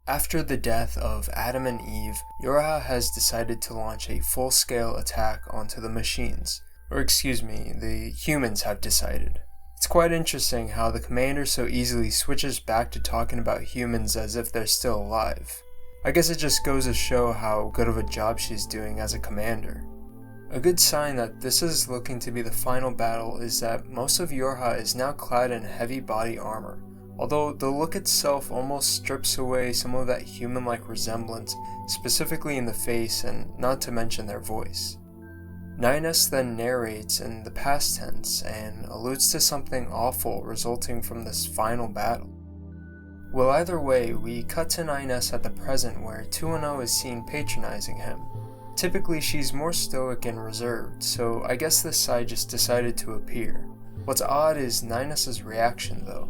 After the death of Adam and Eve, Yorha has decided to launch a full-scale attack onto the machines. Or excuse me, the humans have decided. It's quite interesting how the commander so easily switches back to talking about humans as if they're still alive. I guess it just goes to show how good of a job she's doing as a commander. A good sign that this is looking to be the final battle is that most of Yorha is now clad in heavy body armor, although the look itself almost strips away some of that human-like resemblance, specifically in the face and not to mention their voice. Ninus then narrates in the past tense and alludes to something awful resulting from this final battle. Well, either way, we cut to Ninus at the present where 2-0 is seen patronizing him. Typically she's more stoic and reserved, so I guess this side just decided to appear. What's odd is Ninus' reaction though.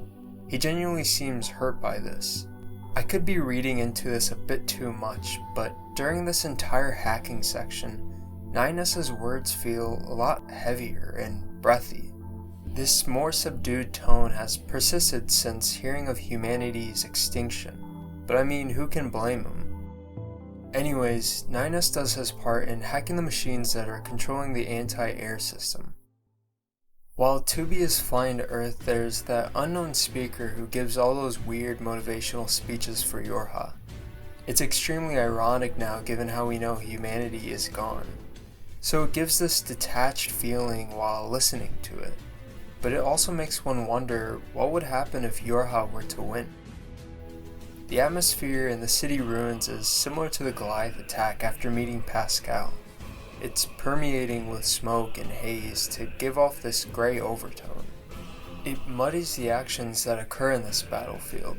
He genuinely seems hurt by this. I could be reading into this a bit too much, but during this entire hacking section, Ninus' words feel a lot heavier and breathy. This more subdued tone has persisted since hearing of humanity's extinction, but I mean, who can blame him? Anyways, Ninus does his part in hacking the machines that are controlling the anti-air system. While 2B is flying to Earth, there's that unknown speaker who gives all those weird motivational speeches for Yorha. It's extremely ironic now given how we know humanity is gone. So it gives this detached feeling while listening to it. But it also makes one wonder what would happen if Yorha were to win. The atmosphere in the city ruins is similar to the Goliath attack after meeting Pascal. It's permeating with smoke and haze to give off this gray overtone. It muddies the actions that occur in this battlefield,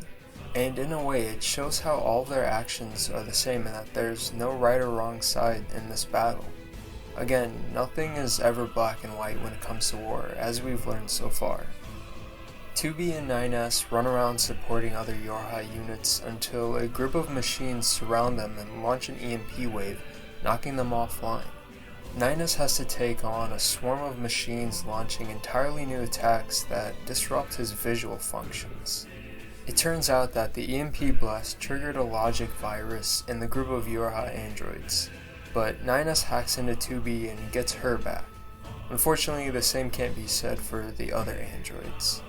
and in a way it shows how all of their actions are the same and that there's no right or wrong side in this battle. Again, nothing is ever black and white when it comes to war, as we've learned so far. 2B and 9S run around supporting other Yorha units until a group of machines surround them and launch an EMP wave, knocking them offline. 9S has to take on a swarm of machines launching entirely new attacks that disrupt his visual functions. It turns out that the EMP blast triggered a logic virus in the group of Yorha androids, but 9S hacks into 2B and gets her back. Unfortunately, the same can't be said for the other androids.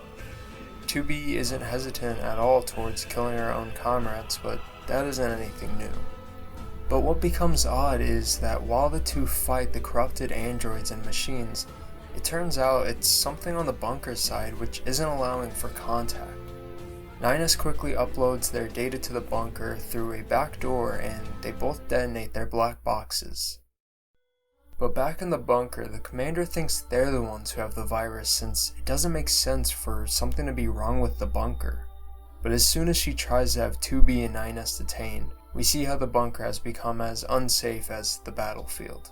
2B isn't hesitant at all towards killing her own comrades, but that isn't anything new. But what becomes odd is that while the two fight the corrupted androids and machines, it turns out it's something on the bunker side which isn't allowing for contact. 9S quickly uploads their data to the bunker through a back door and they both detonate their black boxes. But back in the bunker, the commander thinks they're the ones who have the virus since it doesn't make sense for something to be wrong with the bunker. But as soon as she tries to have 2B and 9S detained, we see how the bunker has become as unsafe as the battlefield.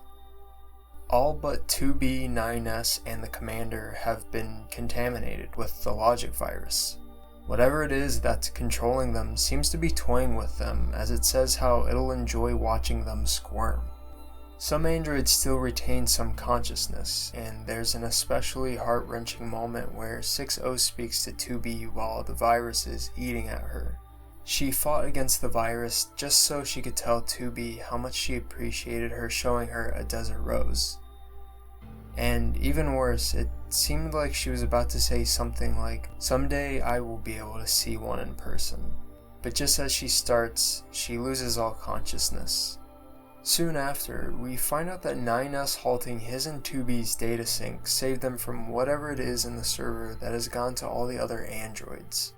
All but 2B, 9S, and the commander have been contaminated with the logic virus. Whatever it is that's controlling them seems to be toying with them, as it says how it'll enjoy watching them squirm. Some androids still retain some consciousness, and there's an especially heart-wrenching moment where 6-0 speaks to 2B while the virus is eating at her. She fought against the virus just so she could tell 2B how much she appreciated her showing her a desert rose. And even worse, it seemed like she was about to say something like, "Someday I will be able to see one in person." But just as she starts, she loses all consciousness. Soon after, we find out that 9S halting his and 2B's data sync saved them from whatever it is in the server that has gone to all the other androids.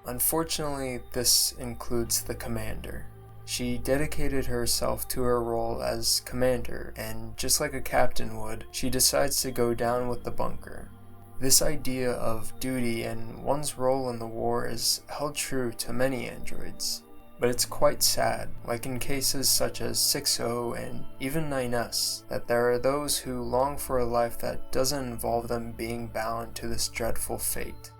Unfortunately, this includes the commander. She dedicated herself to her role as commander, and just like a captain would, she decides to go down with the bunker. This idea of duty and one's role in the war is held true to many androids, but it's quite sad, like in cases such as 6-0 and even 9S, that there are those who long for a life that doesn't involve them being bound to this dreadful fate.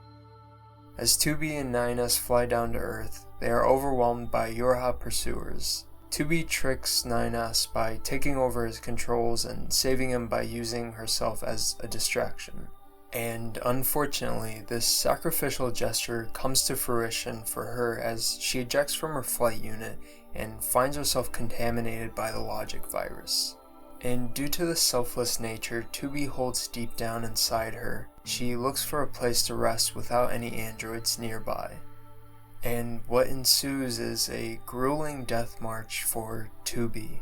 As 2B and 9S fly down to Earth, they are overwhelmed by Yorha pursuers. 2B tricks 9S by taking over his controls and saving him by using herself as a distraction. And unfortunately, this sacrificial gesture comes to fruition for her as she ejects from her flight unit and finds herself contaminated by the logic virus. And due to the selfless nature 2B holds deep down inside her, she looks for a place to rest without any androids nearby. And what ensues is a grueling death march for 2B.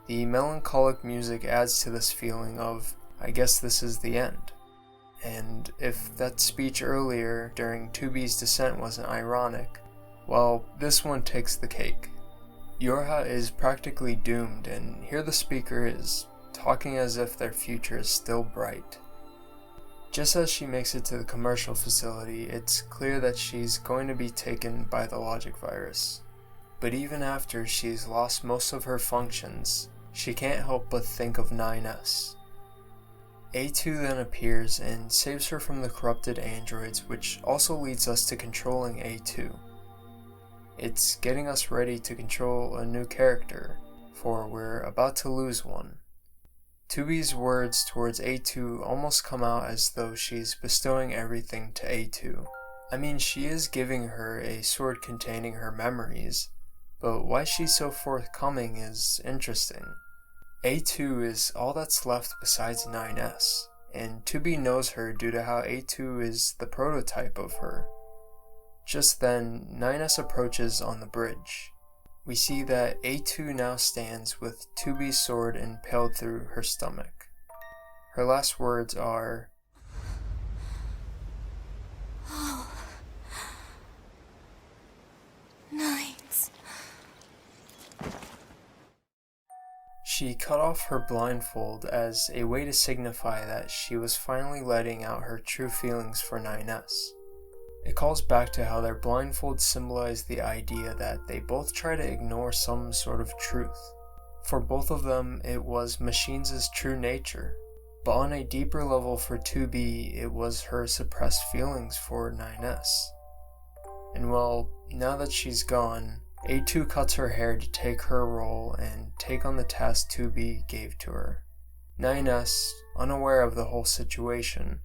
The melancholic music adds to this feeling of, I guess this is the end. And if that speech earlier during 2B's descent wasn't ironic, well, this one takes the cake. Yorha is practically doomed, and here the speaker is, talking as if their future is still bright. Just as she makes it to the commercial facility, it's clear that she's going to be taken by the logic virus. But even after she's lost most of her functions, she can't help but think of 9S. A2 then appears and saves her from the corrupted androids, which also leads us to controlling A2. It's getting us ready to control a new character, for we're about to lose one. 2B's words towards A2 almost come out as though she's bestowing everything to A2. I mean, she is giving her a sword containing her memories, but why she's so forthcoming is interesting. A2 is all that's left besides 9S, and 2B knows her due to how A2 is the prototype of her. Just then, 9S approaches on the bridge. We see that A2 now stands with 2B's sword impaled through her stomach. Her last words are, "Oh, nights." She cut off her blindfold as a way to signify that she was finally letting out her true feelings for 9S. It calls back to how their blindfolds symbolize the idea that they both try to ignore some sort of truth. For both of them, it was Machines' true nature, but on a deeper level for 2B, it was her suppressed feelings for 9S. And well, now that she's gone, A2 cuts her hair to take her role and take on the task 2B gave to her. 9S, unaware of the whole situation,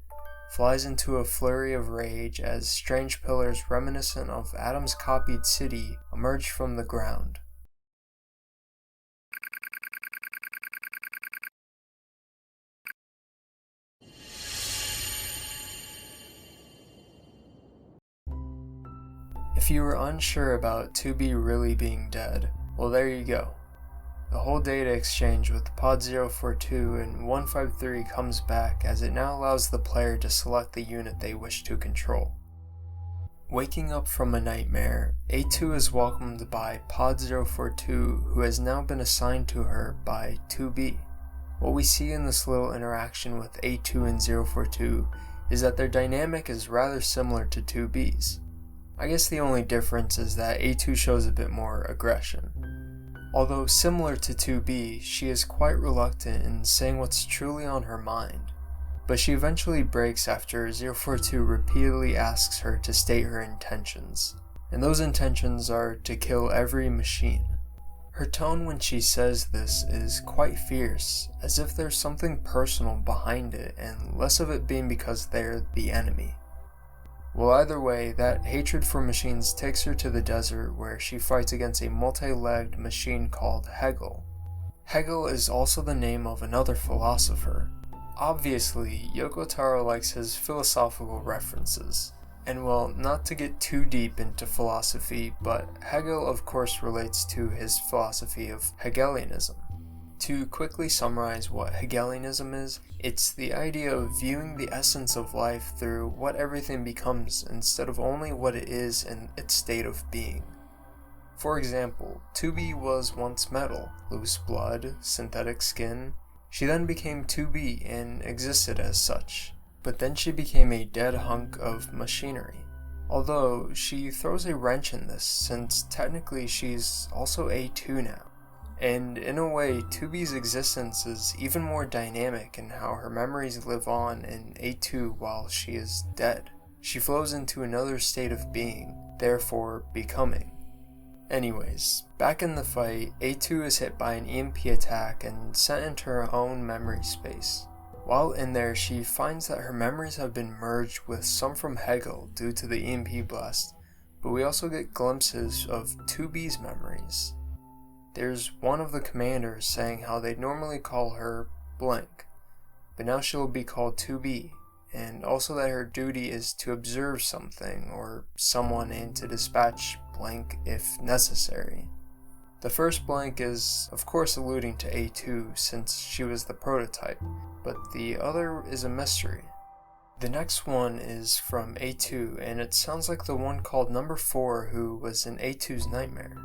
flies into a flurry of rage as strange pillars reminiscent of Adam's copied city emerge from the ground. If you were unsure about 2B really being dead, well, there you go. The whole data exchange with Pod 042 and 153 comes back as it now allows the player to select the unit they wish to control. Waking up from a nightmare, A2 is welcomed by Pod 042, who has now been assigned to her by 2B. What we see in this little interaction with A2 and 042 is that their dynamic is rather similar to 2B's. I guess the only difference is that A2 shows a bit more aggression. Although similar to 2B, she is quite reluctant in saying what's truly on her mind, but she eventually breaks after 042 repeatedly asks her to state her intentions, and those intentions are to kill every machine. Her tone when she says this is quite fierce, as if there's something personal behind it and less of it being because they're the enemy. Well, either way, that hatred for machines takes her to the desert where she fights against a multi-legged machine called Hegel. Hegel is also the name of another philosopher. Obviously, Yoko Taro likes his philosophical references. And well, not to get too deep into philosophy, but Hegel of course relates to his philosophy of Hegelianism. To quickly summarize what Hegelianism is, it's the idea of viewing the essence of life through what everything becomes instead of only what it is in its state of being. For example, 2B was once metal, loose blood, synthetic skin. She then became 2B and existed as such, but then she became a dead hunk of machinery. Although, she throws a wrench in this since technically she's also A2 now. And in a way, 2B's existence is even more dynamic in how her memories live on in A2 while she is dead. She flows into another state of being, therefore becoming. Anyways, back in the fight, A2 is hit by an EMP attack and sent into her own memory space. While in there, she finds that her memories have been merged with some from Hegel due to the EMP blast, but we also get glimpses of 2B's memories. There's one of the commanders saying how they'd normally call her blank, but now she'll be called 2B, and also that her duty is to observe something or someone and to dispatch blank if necessary. The first blank is of course alluding to A2 since she was the prototype, but the other is a mystery. The next one is from A2 and it sounds like the one called number 4 who was in A2's nightmare.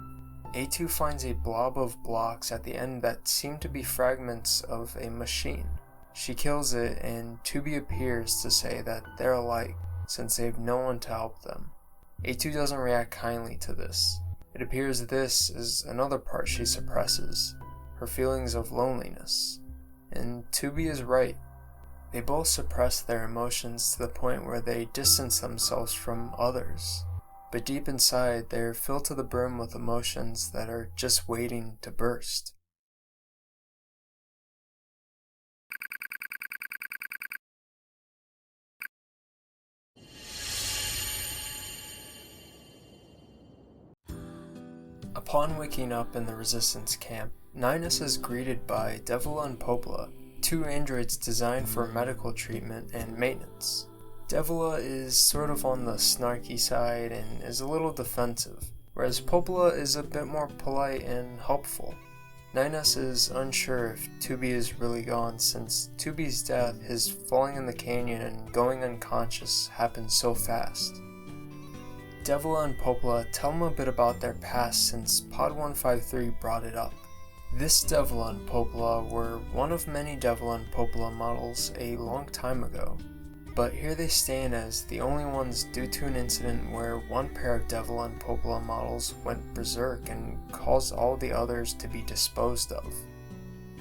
A2 finds a blob of blocks at the end that seem to be fragments of a machine. She kills it and 2B appears to say that they're alike since they have no one to help them. A2 doesn't react kindly to this. It appears this is another part she suppresses, her feelings of loneliness. And 2B is right. They both suppress their emotions to the point where they distance themselves from others. But deep inside, they're filled to the brim with emotions that are just waiting to burst. Upon waking up in the Resistance camp, Ninus is greeted by Devila and Popola, 2 androids designed for medical treatment and maintenance. Devila is sort of on the snarky side and is a little defensive, whereas Popola is a bit more polite and helpful. Ninus is unsure if 2B is really gone since 2B's death, his falling in the canyon and going unconscious, happened so fast. Devila and Popola tell him a bit about their past since Pod 153 brought it up. This Devila and Popola were one of many Devila and Popola models a long time ago, but here they stand as the only ones due to an incident where one pair of Devila and Popola models went berserk and caused all the others to be disposed of.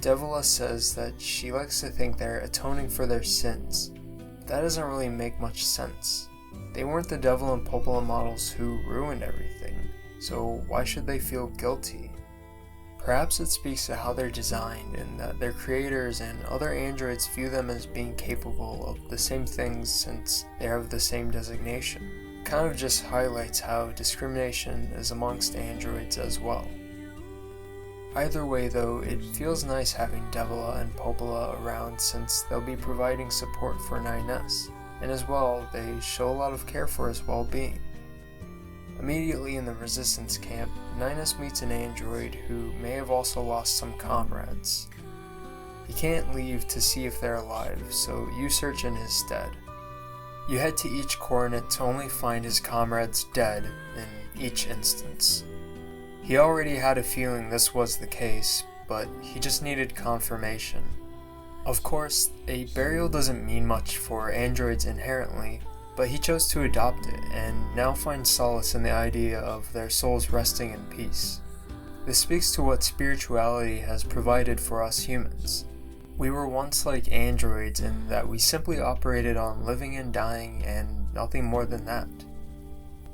Devila says that she likes to think they're atoning for their sins. That doesn't really make much sense. They weren't the Devila and Popola models who ruined everything, so why should they feel guilty? Perhaps it speaks to how they're designed and that their creators and other androids view them as being capable of the same things since they have the same designation. Kind of just highlights how discrimination is amongst androids as well. Either way though, it feels nice having Devila and Popola around since they'll be providing support for 9S, and as well, they show a lot of care for his well-being. Immediately in the Resistance camp, Ninus meets an android who may have also lost some comrades. He can't leave to see if they're alive, so you search in his stead. You head to each coordinate to only find his comrades dead in each instance. He already had a feeling this was the case, but he just needed confirmation. Of course, a burial doesn't mean much for androids inherently, but he chose to adopt it and now finds solace in the idea of their souls resting in peace. This speaks to what spirituality has provided for us humans. We were once like androids in that we simply operated on living and dying and nothing more than that.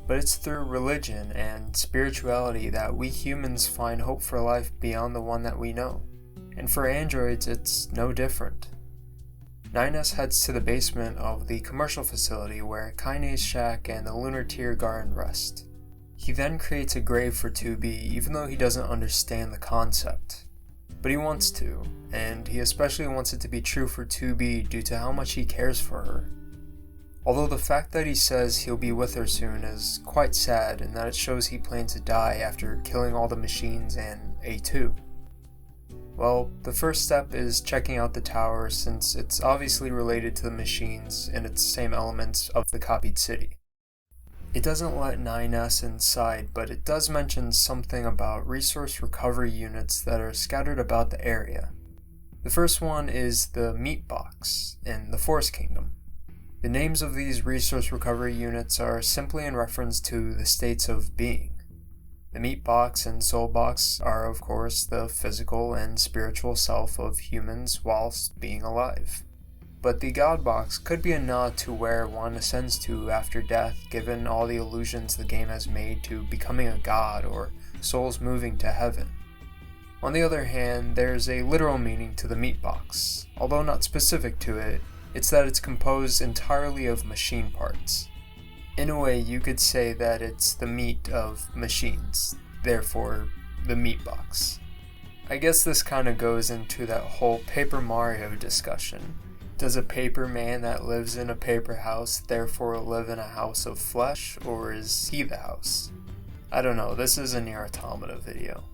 But it's through religion and spirituality that we humans find hope for life beyond the one that we know. And for androids, it's no different. 9S heads to the basement of the commercial facility where Kaine's shack and the Lunar Tier Garden rest. He then creates a grave for 2B even though he doesn't understand the concept. But he wants to, and he especially wants it to be true for 2B due to how much he cares for her. Although the fact that he says he'll be with her soon is quite sad in that it shows he plans to die after killing all the machines and A2. Well, the first step is checking out the tower since it's obviously related to the machines and its same elements of the copied city. It doesn't let 9S inside, but it does mention something about resource recovery units that are scattered about the area. The first one is the Meat Box in the Forest Kingdom. The names of these resource recovery units are simply in reference to the states of being. The Meat Box and Soul Box are, of course, the physical and spiritual self of humans whilst being alive. But the God Box could be a nod to where one ascends to after death, given all the allusions the game has made to becoming a god or souls moving to heaven. On the other hand, there's a literal meaning to the meat box. Although not specific to it, it's that it's composed entirely of machine parts. In a way, you could say that it's the meat of machines, therefore the meat box. I guess this kind of goes into that whole Paper Mario discussion. Does a paper man that lives in a paper house therefore live in a house of flesh, or is he the house? I don't know, this is a NieR Automata video.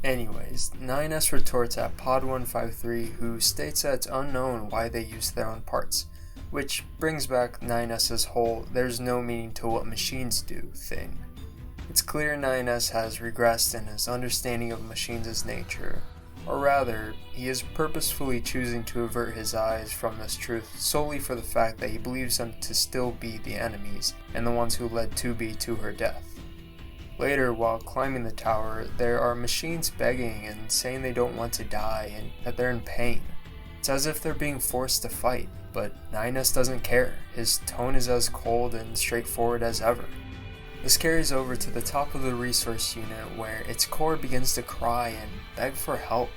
Anyways, 9S retorts at Pod153, who states that it's unknown why they use their own parts, which brings back 9S's whole "there's no meaning to what machines do" thing. It's clear 9S has regressed in his understanding of machines' nature, or rather, he is purposefully choosing to avert his eyes from this truth solely for the fact that he believes them to still be the enemies and the ones who led 2B to her death. Later, while climbing the tower, there are machines begging and saying they don't want to die and that they're in pain. It's as if they're being forced to fight, but 9S doesn't care. His tone is as cold and straightforward as ever. This carries over to the top of the resource unit where its core begins to cry and beg for help.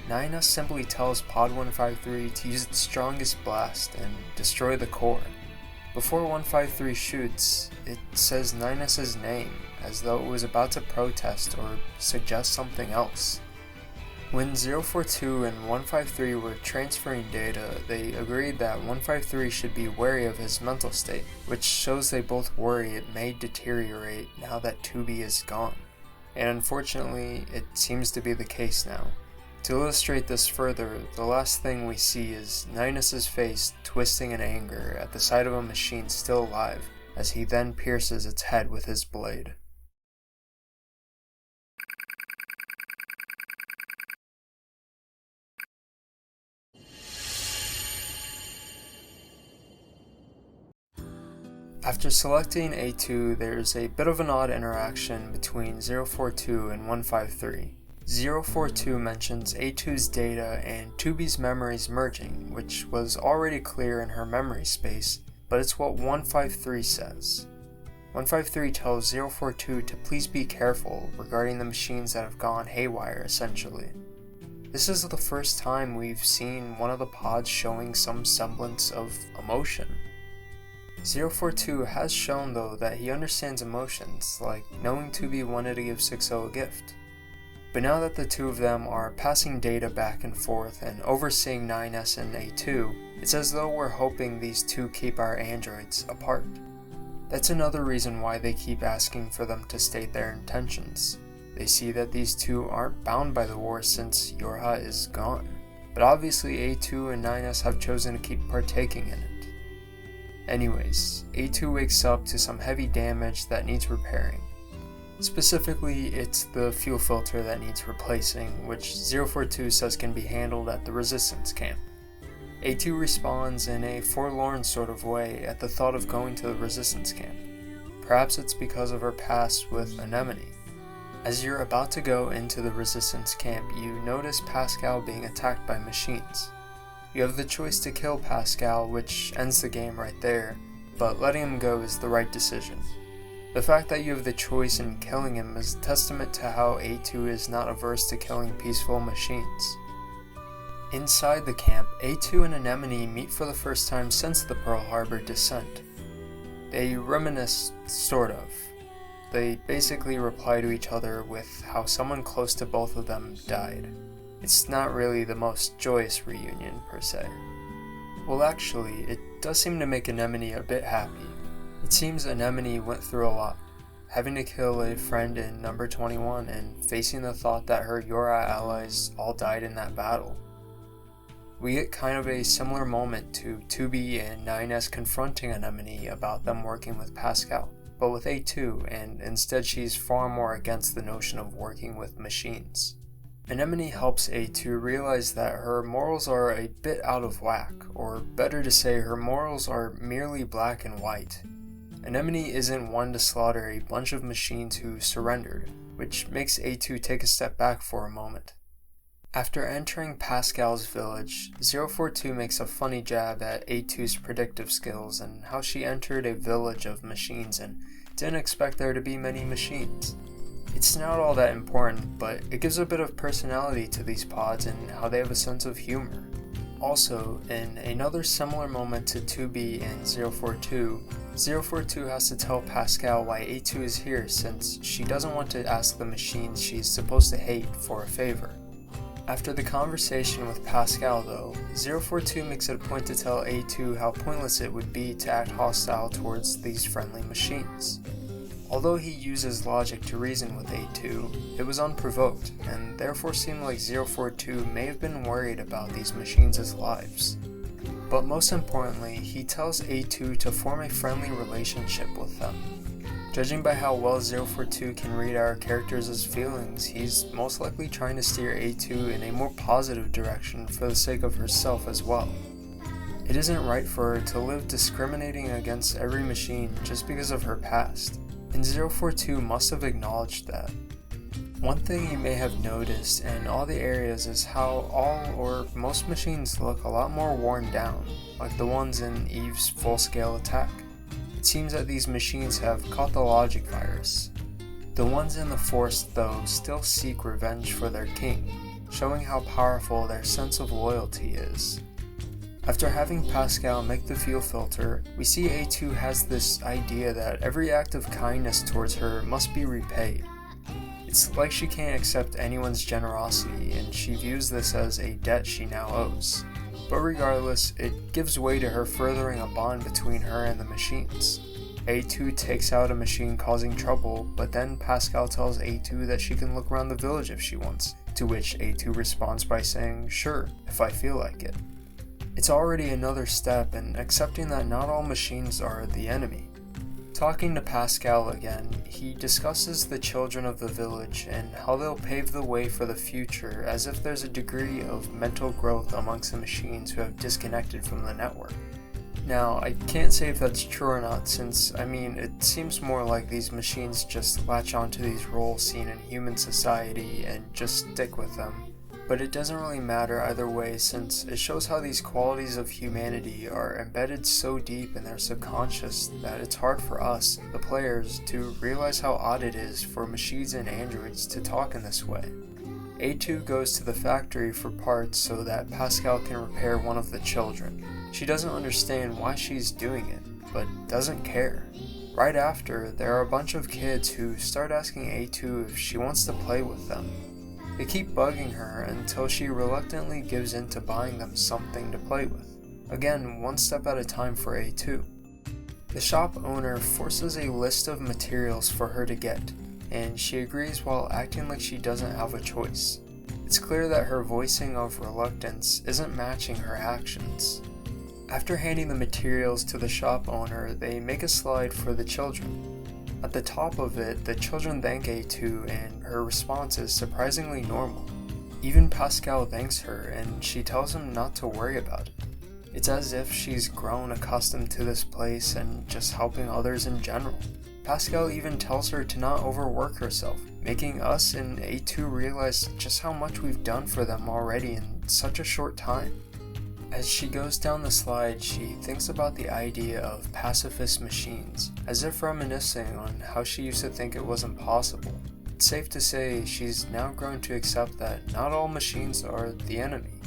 9S simply tells Pod 153 to use its strongest blast and destroy the core. Before 153 shoots, it says 9S's name, as though it was about to protest or suggest something else. When 042 and 153 were transferring data, they agreed that 153 should be wary of his mental state, which shows they both worry it may deteriorate now that 2B is gone. And unfortunately, it seems to be the case now. To illustrate this further, the last thing we see is 9S's face twisting in anger at the sight of a machine still alive, as he then pierces its head with his blade. After selecting A2, there's a bit of an odd interaction between 042 and 153. 042 mentions A2's data and 2B's memories merging, which was already clear in her memory space, but it's what 153 says. 153 tells 042 to please be careful regarding the machines that have gone haywire, essentially. This is the first time we've seen one of the pods showing some semblance of emotion. 042 has shown though that he understands emotions, like knowing 2B wanted to give 60 a gift. But now that the two of them are passing data back and forth and overseeing 9S and A2, it's as though we're hoping these two keep our androids apart. That's another reason why they keep asking for them to state their intentions. They see that these two aren't bound by the war since Yorha is gone. But obviously A2 and 9S have chosen to keep partaking in it. Anyways, A2 wakes up to some heavy damage that needs repairing. Specifically, it's the fuel filter that needs replacing, which 042 says can be handled at the resistance camp. A2 responds in a forlorn sort of way at the thought of going to the resistance camp. Perhaps it's because of her past with Anemone. As you're about to go into the resistance camp, you notice Pascal being attacked by machines. You have the choice to kill Pascal, which ends the game right there, but letting him go is the right decision. The fact that you have the choice in killing him is a testament to how A2 is not averse to killing peaceful machines. Inside the camp, A2 and Anemone meet for the first time since the Pearl Harbor descent. They reminisce, sort of. They basically reply to each other with how someone close to both of them died. It's not really the most joyous reunion, per se. Well, actually, it does seem to make Anemone a bit happy. It seems Anemone went through a lot, having to kill a friend in number 21 and facing the thought that her Yorha allies all died in that battle. We get kind of a similar moment to 2B and 9S confronting Anemone about them working with Pascal, but with A2, and instead she's far more against the notion of working with machines. Anemone helps A2 realize that her morals are a bit out of whack, or better to say her morals are merely black and white. Anemone isn't one to slaughter a bunch of machines who surrendered, which makes A2 take a step back for a moment. After entering Pascal's village, 042 makes a funny jab at A2's predictive skills and how she entered a village of machines and didn't expect there to be many machines. It's not all that important, but it gives a bit of personality to these pods and how they have a sense of humor. Also, in another similar moment to 2B and 042, 042 has to tell Pascal why A2 is here since she doesn't want to ask the machines she's supposed to hate for a favor. After the conversation with Pascal though, 042 makes it a point to tell A2 how pointless it would be to act hostile towards these friendly machines. Although he uses logic to reason with A2, it was unprovoked, and therefore seemed like 042 may have been worried about these machines' lives. But most importantly, he tells A2 to form a friendly relationship with them. Judging by how well 042 can read our characters' feelings, he's most likely trying to steer A2 in a more positive direction for the sake of herself as well. It isn't right for her to live discriminating against every machine just because of her past, and 042 must have acknowledged that. One thing you may have noticed in all the areas is how all or most machines look a lot more worn down, like the ones in Eve's full-scale attack. It seems that these machines have caught the logic virus. The ones in the forest though still seek revenge for their king, showing how powerful their sense of loyalty is. After having Pascal make the fuel filter, we see A2 has this idea that every act of kindness towards her must be repaid. It's like she can't accept anyone's generosity and she views this as a debt she now owes. But regardless, it gives way to her furthering a bond between her and the machines. A2 takes out a machine causing trouble, but then Pascal tells A2 that she can look around the village if she wants, to which A2 responds by saying, "Sure, if I feel like it." It's already another step in accepting that not all machines are the enemy. Talking to Pascal again, he discusses the children of the village and how they'll pave the way for the future as if there's a degree of mental growth amongst the machines who have disconnected from the network. Now, I can't say if that's true or not since, it seems more like these machines just latch onto these roles seen in human society and just stick with them. But it doesn't really matter either way since it shows how these qualities of humanity are embedded so deep in their subconscious that it's hard for us, the players, to realize how odd it is for machines and androids to talk in this way. A2 goes to the factory for parts so that Pascal can repair one of the children. She doesn't understand why she's doing it, but doesn't care. Right after, there are a bunch of kids who start asking A2 if she wants to play with them. They keep bugging her until she reluctantly gives in to buying them something to play with. Again, one step at a time for A2. The shop owner forces a list of materials for her to get, and she agrees while acting like she doesn't have a choice. It's clear that her voicing of reluctance isn't matching her actions. After handing the materials to the shop owner, they make a slide for the children. At the top of it, the children thank A2 and her response is surprisingly normal. Even Pascal thanks her and she tells him not to worry about it. It's as if she's grown accustomed to this place and just helping others in general. Pascal even tells her to not overwork herself, making us and A2 realize just how much we've done for them already in such a short time. As she goes down the slide, she thinks about the idea of pacifist machines, as if reminiscing on how she used to think it wasn't possible. It's safe to say she's now grown to accept that not all machines are the enemy.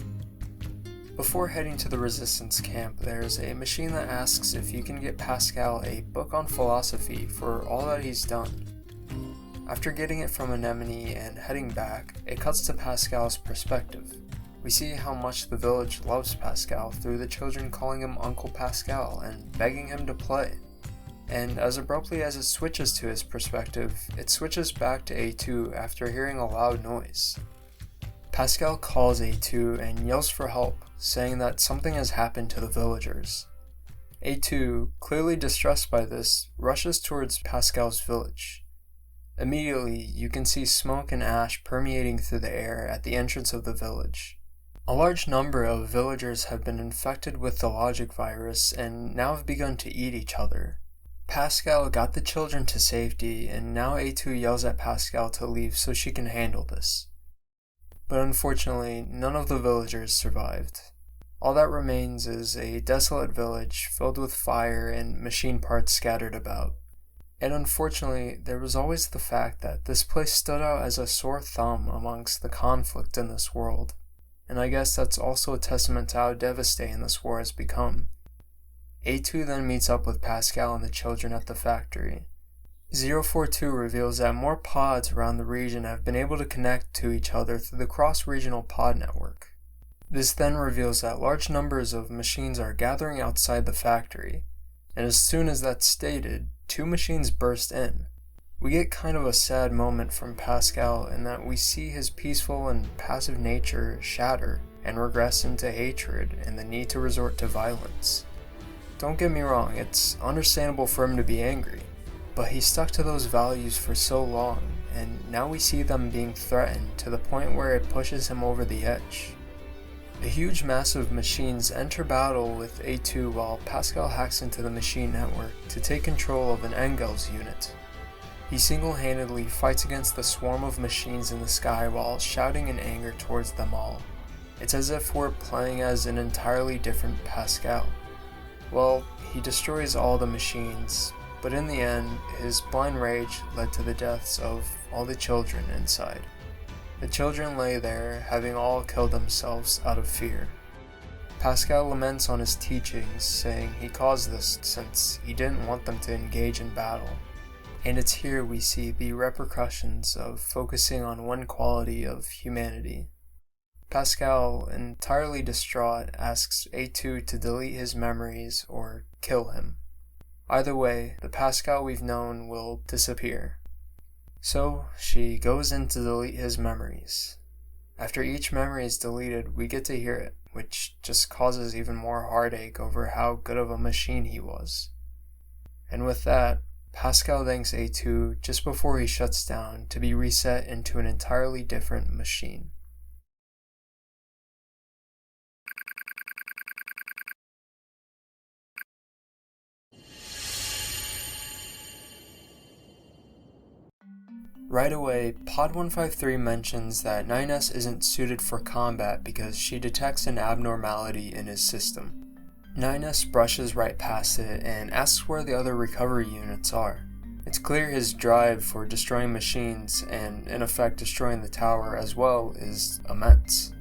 Before heading to the resistance camp, there's a machine that asks if you can get Pascal a book on philosophy for all that he's done. After getting it from Lemmy and heading back, it cuts to Pascal's perspective. We see how much the village loves Pascal through the children calling him Uncle Pascal and begging him to play. And as abruptly as it switches to his perspective, it switches back to A2 after hearing a loud noise. Pascal calls A2 and yells for help, saying that something has happened to the villagers. A2, clearly distressed by this, rushes towards Pascal's village. Immediately, you can see smoke and ash permeating through the air at the entrance of the village. A large number of villagers have been infected with the logic virus and now have begun to eat each other. Pascal got the children to safety and now A2 yells at Pascal to leave so she can handle this. But unfortunately, none of the villagers survived. All that remains is a desolate village filled with fire and machine parts scattered about. And unfortunately, there was always the fact that this place stood out as a sore thumb amongst the conflict in this world. And I guess that's also a testament to how devastating this war has become. A2 then meets up with Pascal and the children at the factory. 042 reveals that more pods around the region have been able to connect to each other through the cross-regional pod network. This then reveals that large numbers of machines are gathering outside the factory, and as soon as that's stated, 2 machines burst in. We get kind of a sad moment from Pascal in that we see his peaceful and passive nature shatter and regress into hatred and the need to resort to violence. Don't get me wrong, it's understandable for him to be angry, but he stuck to those values for so long, and now we see them being threatened to the point where it pushes him over the edge. A huge mass of machines enter battle with A2 while Pascal hacks into the machine network to take control of an Engels unit. He single-handedly fights against the swarm of machines in the sky while shouting in anger towards them all. It's as if we're playing as an entirely different Pascal. Well, he destroys all the machines, but in the end, his blind rage led to the deaths of all the children inside. The children lay there, having all killed themselves out of fear. Pascal laments on his teachings, saying he caused this since he didn't want them to engage in battle. And it's here we see the repercussions of focusing on one quality of humanity. Pascal, entirely distraught, asks A2 to delete his memories or kill him. Either way, the Pascal we've known will disappear. So, she goes in to delete his memories. After each memory is deleted, we get to hear it, which just causes even more heartache over how good of a machine he was. And with that, Pascal thanks A2 just before he shuts down to be reset into an entirely different machine. Right away, Pod 153 mentions that 9S isn't suited for combat because she detects an abnormality in his system. 9S brushes right past it and asks where the other recovery units are. It's clear his drive for destroying machines and, in effect, destroying the tower as well is immense.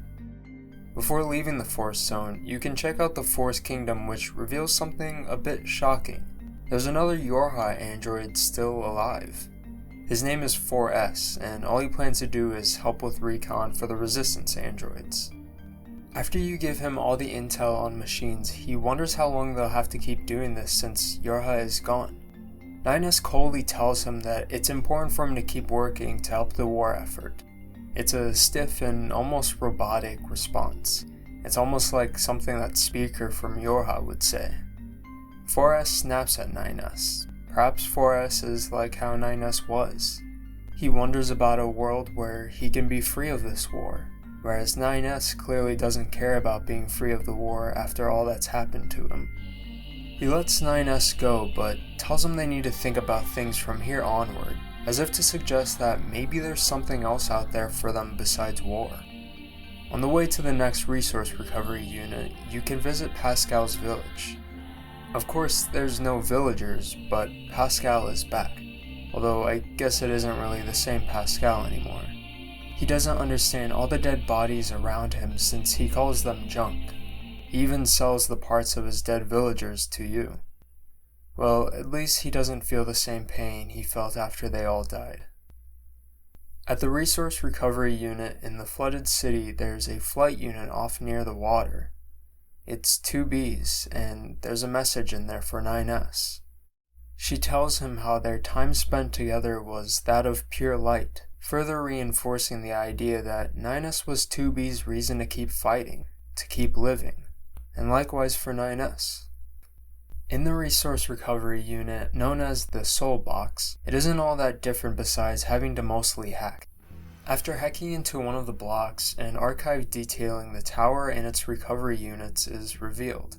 Before leaving the Force Zone, you can check out the Force Kingdom, which reveals something a bit shocking. There's another Yorha android still alive. His name is 4S, and all he plans to do is help with recon for the Resistance androids. After you give him all the intel on machines, he wonders how long they'll have to keep doing this since Yorha is gone. 9S coldly tells him that it's important for him to keep working to help the war effort. It's a stiff and almost robotic response. It's almost like something that Speaker from Yorha would say. 4S snaps at 9S. Perhaps 4S is like how 9S was. He wonders about a world where he can be free of this war, whereas 9S clearly doesn't care about being free of the war after all that's happened to him. He lets 9S go, but tells him they need to think about things from here onward, as if to suggest that maybe there's something else out there for them besides war. On the way to the next resource recovery unit, you can visit Pascal's village. Of course, there's no villagers, but Pascal is back, although I guess it isn't really the same Pascal anymore. He doesn't understand all the dead bodies around him since he calls them junk. He even sells the parts of his dead villagers to you. Well, at least he doesn't feel the same pain he felt after they all died. At the resource recovery unit in the flooded city, there's a flight unit off near the water. It's 2Bs, and there's a message in there for 9S. She tells him how their time spent together was that of pure light, further reinforcing the idea that 9S was 2B's reason to keep fighting, to keep living, and likewise for 9S. In the resource recovery unit, known as the Soul Box, it isn't all that different besides having to mostly hack. After hacking into one of the blocks, an archive detailing the tower and its recovery units is revealed.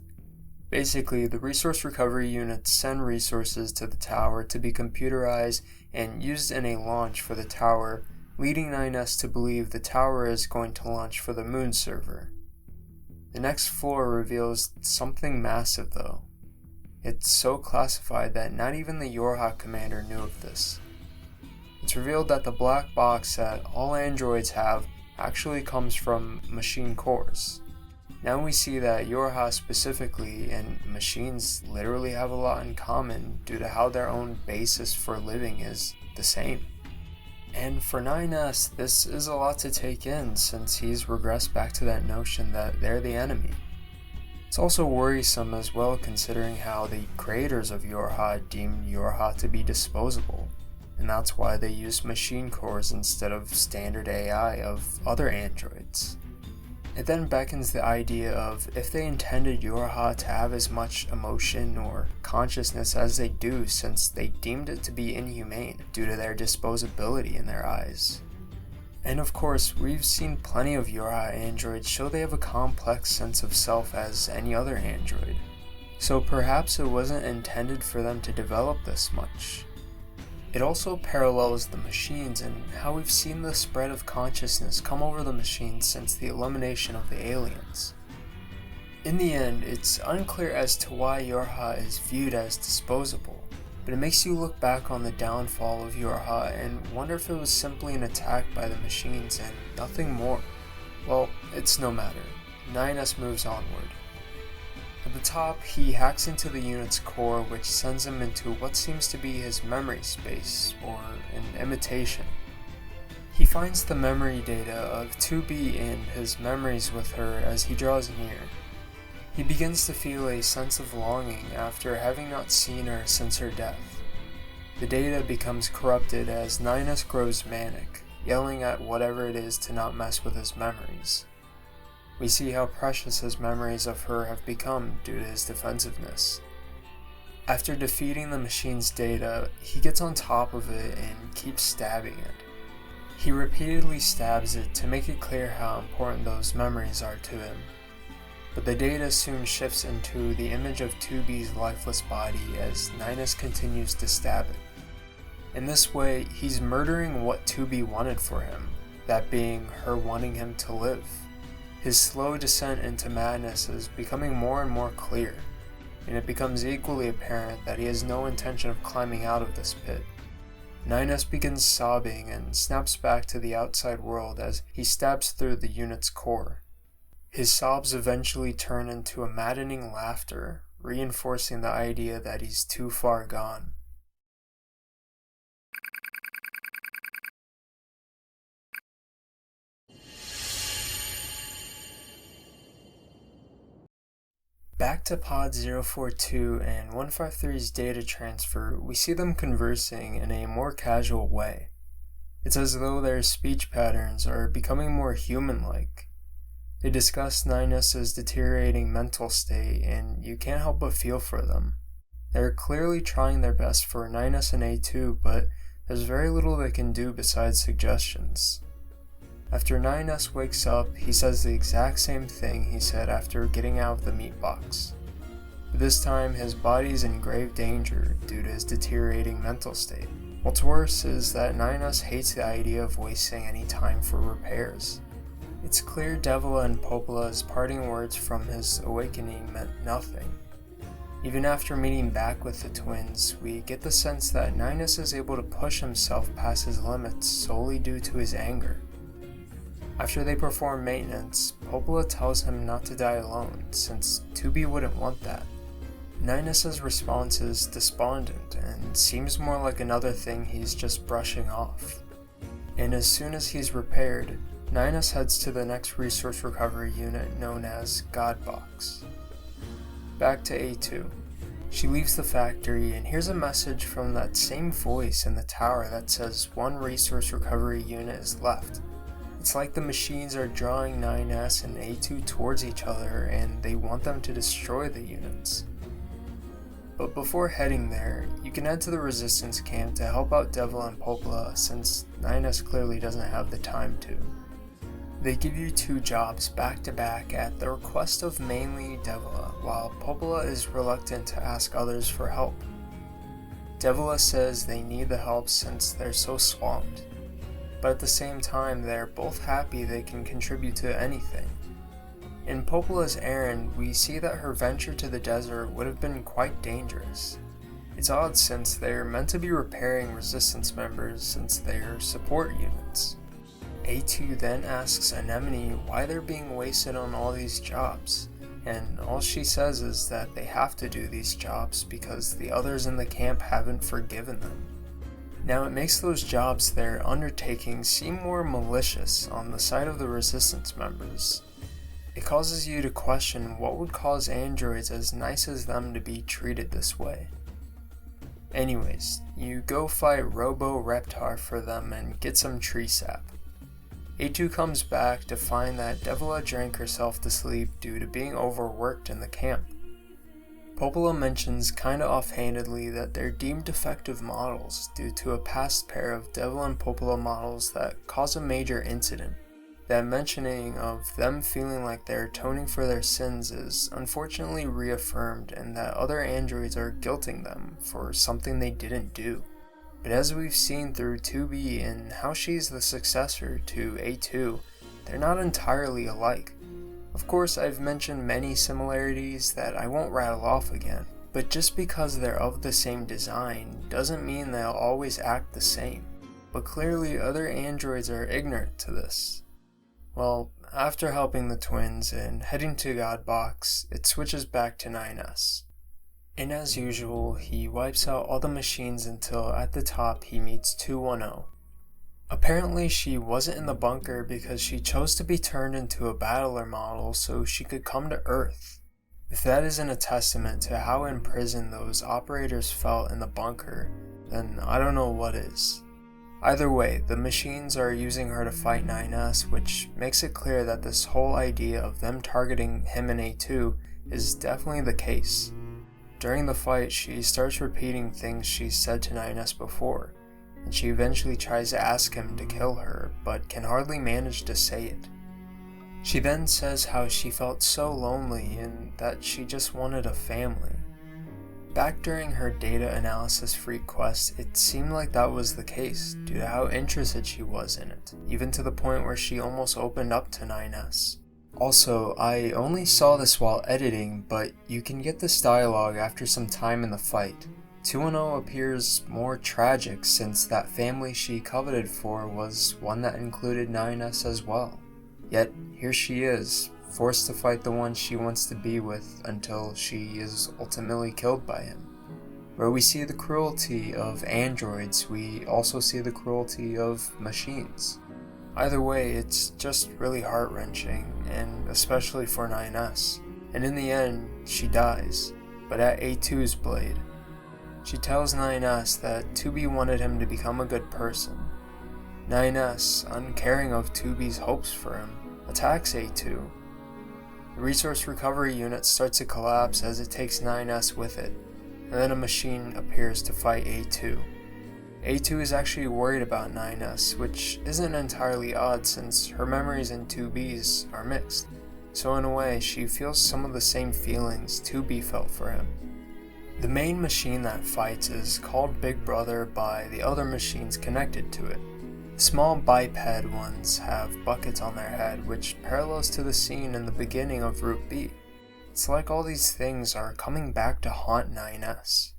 Basically, the resource recovery units send resources to the tower to be computerized and used in a launch for the tower, leading 9S to believe the tower is going to launch for the moon server. The next floor reveals something massive though. It's so classified that not even the Yorha commander knew of this. It's revealed that the black box that all androids have actually comes from machine cores. Now we see that Yorha specifically and machines literally have a lot in common due to how their own basis for living is the same. And for 9S, this is a lot to take in since he's regressed back to that notion that they're the enemy. It's also worrisome as well considering how the creators of Yorha deemed Yorha to be disposable, and that's why they used machine cores instead of standard AI of other androids. It then beckons the idea of if they intended Yorha to have as much emotion or consciousness as they do since they deemed it to be inhumane due to their disposability in their eyes. And of course, we've seen plenty of Yorha androids show they have a complex sense of self as any other android. So perhaps it wasn't intended for them to develop this much. It also parallels the machines and how we've seen the spread of consciousness come over the machines since the elimination of the aliens. In the end, it's unclear as to why Yorha is viewed as disposable, but it makes you look back on the downfall of Yorha and wonder if it was simply an attack by the machines and nothing more. Well, it's no matter. 9S moves onward. At the top, he hacks into the unit's core, which sends him into what seems to be his memory space, or an imitation. He finds the memory data of 2B and his memories with her as he draws near. He begins to feel a sense of longing after having not seen her since her death. The data becomes corrupted as 9S grows manic, yelling at whatever it is to not mess with his memories. We see how precious his memories of her have become due to his defensiveness. After defeating the machine's data, he gets on top of it and keeps stabbing it. He repeatedly stabs it to make it clear how important those memories are to him. But the data soon shifts into the image of 2B's lifeless body as 9S continues to stab it. In this way, he's murdering what 2B wanted for him, that being her wanting him to live. His slow descent into madness is becoming more and more clear, and it becomes equally apparent that he has no intention of climbing out of this pit. 9S begins sobbing and snaps back to the outside world as he stabs through the unit's core. His sobs eventually turn into a maddening laughter, reinforcing the idea that he's too far gone. Back to Pod 042 and 153's data transfer, we see them conversing in a more casual way. It's as though their speech patterns are becoming more human-like. They discuss 9S's deteriorating mental state, and you can't help but feel for them. They're clearly trying their best for 9S and A2, but there's very little they can do besides suggestions. After 9S wakes up, he says the exact same thing he said after getting out of the meat box. But this time, his body's in grave danger due to his deteriorating mental state. What's worse is that 9S hates the idea of wasting any time for repairs. It's clear Devila and Popola's parting words from his awakening meant nothing. Even after meeting back with the twins, we get the sense that 9S is able to push himself past his limits solely due to his anger. After they perform maintenance, Popola tells him not to die alone, since 2B wouldn't want that. 9S's response is despondent, and seems more like another thing he's just brushing off. And as soon as he's repaired, 9S heads to the next resource recovery unit known as Godbox. Back to A2. She leaves the factory and hears a message from that same voice in the tower that says one resource recovery unit is left. It's like the machines are drawing 9S and A2 towards each other and they want them to destroy the units. But before heading there, you can head to the resistance camp to help out Devila and Popola since 9S clearly doesn't have the time to. They give you two jobs back to back at the request of mainly Devila, while Popola is reluctant to ask others for help. Devila says they need the help since they're so swamped. But at the same time, they're both happy they can contribute to anything. In Popola's errand, we see that her venture to the desert would have been quite dangerous. It's odd since they're meant to be repairing resistance members since they're support units. A2 then asks Anemone why they're being wasted on all these jobs, and all she says is that they have to do these jobs because the others in the camp haven't forgiven them. Now it makes those jobs they're undertaking seem more malicious on the side of the resistance members. It causes you to question what would cause androids as nice as them to be treated this way. Anyways, you go fight Robo Reptar for them and get some tree sap. A2 comes back to find that Devila drank herself to sleep due to being overworked in the camp. Popola mentions kinda offhandedly that they're deemed defective models due to a past pair of Devila and Popola models that cause a major incident. That mentioning of them feeling like they're atoning for their sins is unfortunately reaffirmed, and that other androids are guilting them for something they didn't do. But as we've seen through 2B and how she's the successor to A2, they're not entirely alike. Of course, I've mentioned many similarities that I won't rattle off again, but just because they're of the same design doesn't mean they'll always act the same. But clearly other androids are ignorant to this. Well, after helping the twins and heading to Godbox, it switches back to 9S. And as usual, he wipes out all the machines until at the top he meets 210. Apparently she wasn't in the bunker because she chose to be turned into a battler model so she could come to Earth. If that isn't a testament to how imprisoned those operators felt in the bunker, then I don't know what is. Either way, the machines are using her to fight 9S, which makes it clear that this whole idea of them targeting him and A2 is definitely the case. During the fight, she starts repeating things she's said to 9S before, and she eventually tries to ask him to kill her, but can hardly manage to say it. She then says how she felt so lonely and that she just wanted a family. Back during her data analysis freak quest, it seemed like that was the case due to how interested she was in it, even to the point where she almost opened up to 9S. Also, I only saw this while editing, but you can get this dialogue after some time in the fight. 210 appears more tragic since that family she coveted for was one that included 9S as well. Yet, here she is, forced to fight the one she wants to be with until she is ultimately killed by him. Where we see the cruelty of androids, we also see the cruelty of machines. Either way, it's just really heart-wrenching, and especially for 9S. And in the end, she dies, but at A2's blade. She tells 9S that 2B wanted him to become a good person. 9S, uncaring of 2B's hopes for him, attacks A2. The resource recovery unit starts to collapse as it takes 9S with it, and then a machine appears to fight A2. A2 is actually worried about 9S, which isn't entirely odd since her memories and 2B's are mixed. So in a way, she feels some of the same feelings 2B felt for him. The main machine that fights is called Big Brother by the other machines connected to it. The small biped ones have buckets on their head, which parallels to the scene in the beginning of Route B. It's like all these things are coming back to haunt 9S.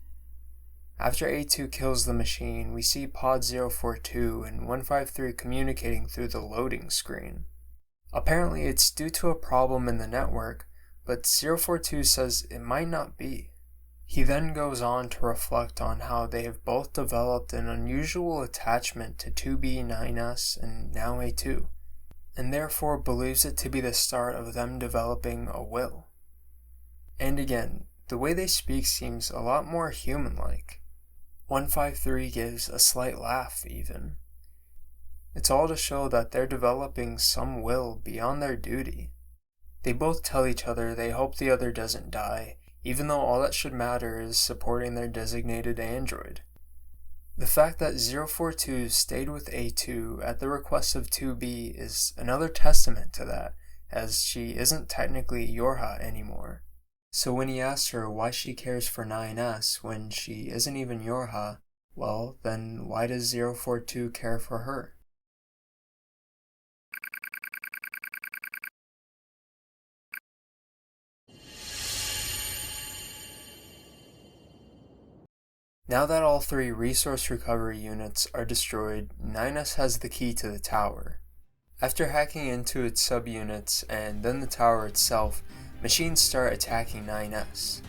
After A2 kills the machine, we see Pod 042 and 153 communicating through the loading screen. Apparently it's due to a problem in the network, but 042 says it might not be. He then goes on to reflect on how they have both developed an unusual attachment to 2B, 9S, and now A2, and therefore believes it to be the start of them developing a will. And again, the way they speak seems a lot more human-like. 153 gives a slight laugh even. It's all to show that they're developing some will beyond their duty. They both tell each other they hope the other doesn't die, even though all that should matter is supporting their designated android. The fact that 042 stayed with A2 at the request of 2B is another testament to that, as she isn't technically Yorha anymore. So when he asks her why she cares for 9S when she isn't even Yorha, well, then why does 042 care for her? Now that all 3 resource recovery units are destroyed, 9S has the key to the tower. After hacking into its subunits and then the tower itself, machines start attacking 9S.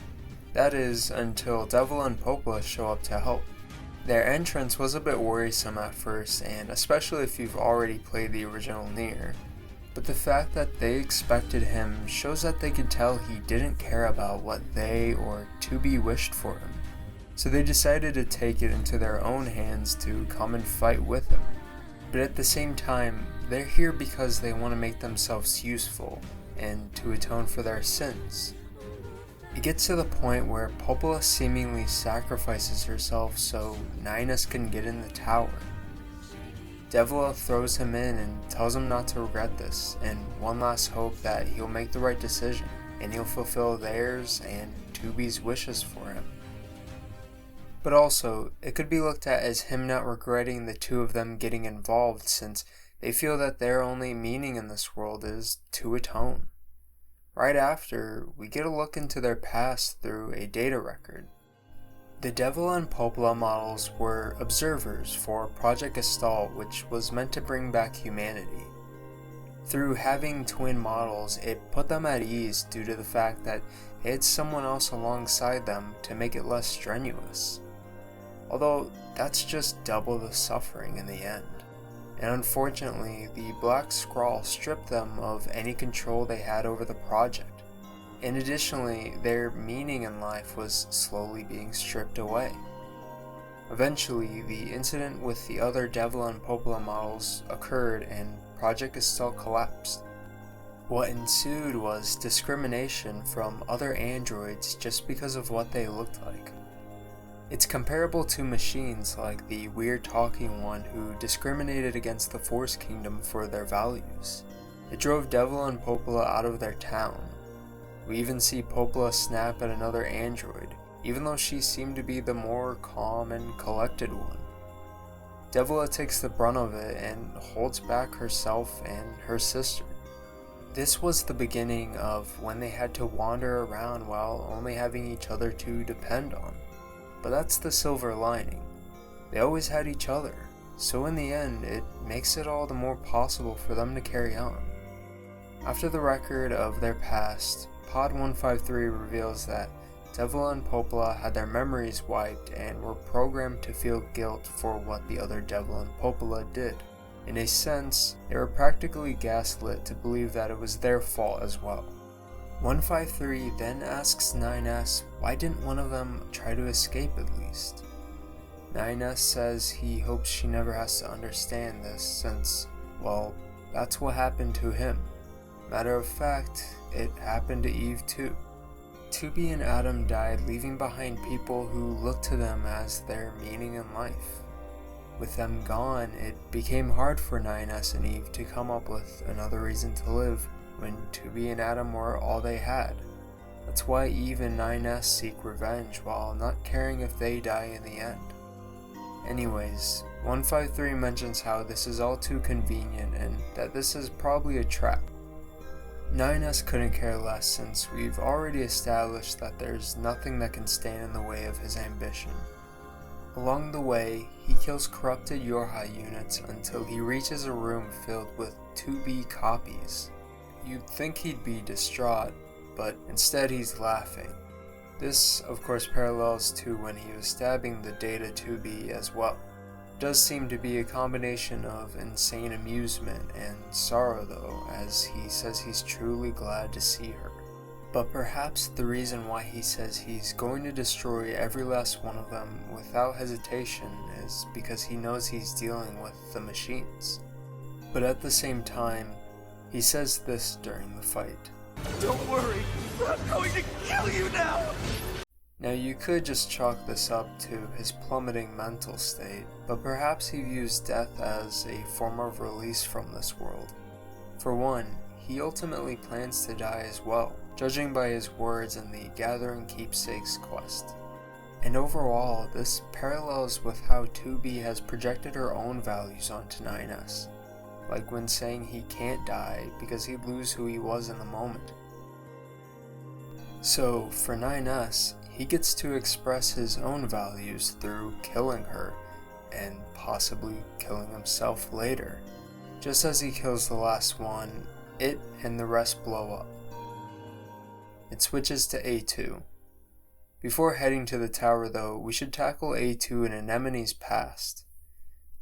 That is, until Devil and Popola show up to help. Their entrance was a bit worrisome at first, and especially if you've already played the original NieR, but the fact that they expected him shows that they could tell he didn't care about what they or 2B wished for him. So they decided to take it into their own hands to come and fight with him. But at the same time, they're here because they want to make themselves useful and to atone for their sins. It gets to the point where Popola seemingly sacrifices herself so 9S can get in the tower. Devil throws him in and tells him not to regret this, and one last hope that he'll make the right decision, and he'll fulfill theirs and 2B's wishes for him. But also, it could be looked at as him not regretting the 2 of them getting involved, since they feel that their only meaning in this world is to atone. Right after, we get a look into their past through a data record. The Devil and Popola models were observers for Project Gestalt, which was meant to bring back humanity. Through having twin models, it put them at ease due to the fact that they had someone else alongside them to make it less strenuous. Although, that's just double the suffering in the end. And unfortunately, the Black Scrawl stripped them of any control they had over the project. And additionally, their meaning in life was slowly being stripped away. Eventually, the incident with the other Devil and Popola models occurred and Project Gestalt collapsed. What ensued was discrimination from other androids just because of what they looked like. It's comparable to machines like the weird talking one who discriminated against the Force Kingdom for their values. It drove Devil and Popola out of their town. We even see Popola snap at another android, even though she seemed to be the more calm and collected one. Devil takes the brunt of it and holds back herself and her sister. This was the beginning of when they had to wander around while only having each other to depend on. But that's the silver lining. They always had each other, so in the end, it makes it all the more possible for them to carry on. After the record of their past, Pod 153 reveals that Devil and Popola had their memories wiped and were programmed to feel guilt for what the other Devil and Popola did. In a sense, they were practically gaslit to believe that it was their fault as well. 153 then asks 9S why didn't one of them try to escape at least. 9S says he hopes she never has to understand this since, well, that's what happened to him. Matter of fact, it happened to Eve too. 2B and Adam died, leaving behind people who looked to them as their meaning in life. With them gone, it became hard for 9S and Eve to come up with another reason to live when 2B and Adam were all they had. That's why Eve and 9S seek revenge while not caring if they die in the end. Anyways, 153 mentions how this is all too convenient and that this is probably a trap. 9S couldn't care less since we've already established that there's nothing that can stand in the way of his ambition. Along the way, he kills corrupted Yorha units until he reaches a room filled with 2B copies. You'd think he'd be distraught, but instead he's laughing. This, of course, parallels to when he was stabbing the Data 2B as well. It does seem to be a combination of insane amusement and sorrow though, as he says he's truly glad to see her. But perhaps the reason why he says he's going to destroy every last one of them without hesitation is because he knows he's dealing with the machines. But at the same time, he says this during the fight. Don't worry, I'm going to kill you now! Now you could just chalk this up to his plummeting mental state, but perhaps he views death as a form of release from this world. For one, he ultimately plans to die as well, judging by his words in the Gathering Keepsakes quest. And overall, this parallels with how 2B has projected her own values onto 9S, like when saying he can't die because he'd lose who he was in the moment. So for 9S, he gets to express his own values through killing her, and possibly killing himself later. Just as he kills the last one, it and the rest blow up. It switches to A2. Before heading to the tower though, we should tackle A2 and Anemone's past.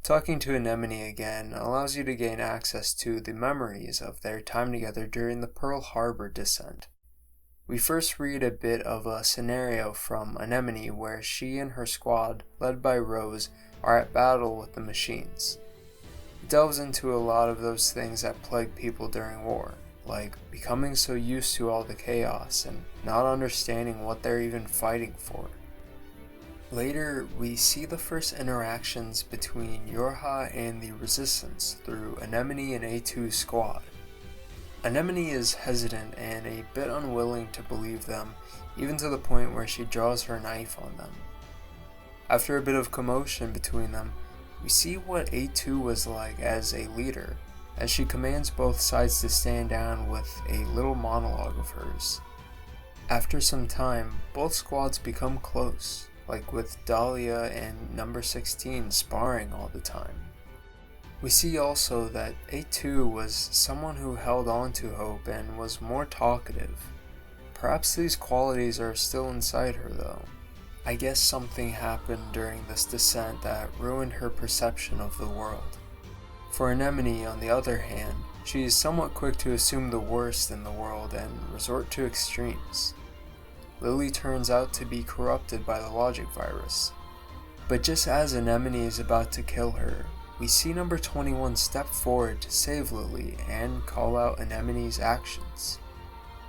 Talking to Anemone again allows you to gain access to the memories of their time together during the Pearl Harbor descent. We first read a bit of a scenario from Anemone where she and her squad, led by Rose, are at battle with the machines. It delves into a lot of those things that plague people during war, like becoming so used to all the chaos and not understanding what they're even fighting for. Later, we see the first interactions between Yorha and the Resistance through Anemone and A2's squad. Anemone is hesitant and a bit unwilling to believe them, even to the point where she draws her knife on them. After a bit of commotion between them, we see what A2 was like as a leader, as she commands both sides to stand down with a little monologue of hers. After some time, both squads become close, like with Dahlia and number 16 sparring all the time. We see also that A2 was someone who held on to hope and was more talkative. Perhaps these qualities are still inside her though. I guess something happened during this descent that ruined her perception of the world. For Anemone, on the other hand, she is somewhat quick to assume the worst in the world and resort to extremes. Lily turns out to be corrupted by the logic virus. But just as Anemone is about to kill her, we see number 21 step forward to save Lily and call out Anemone's actions.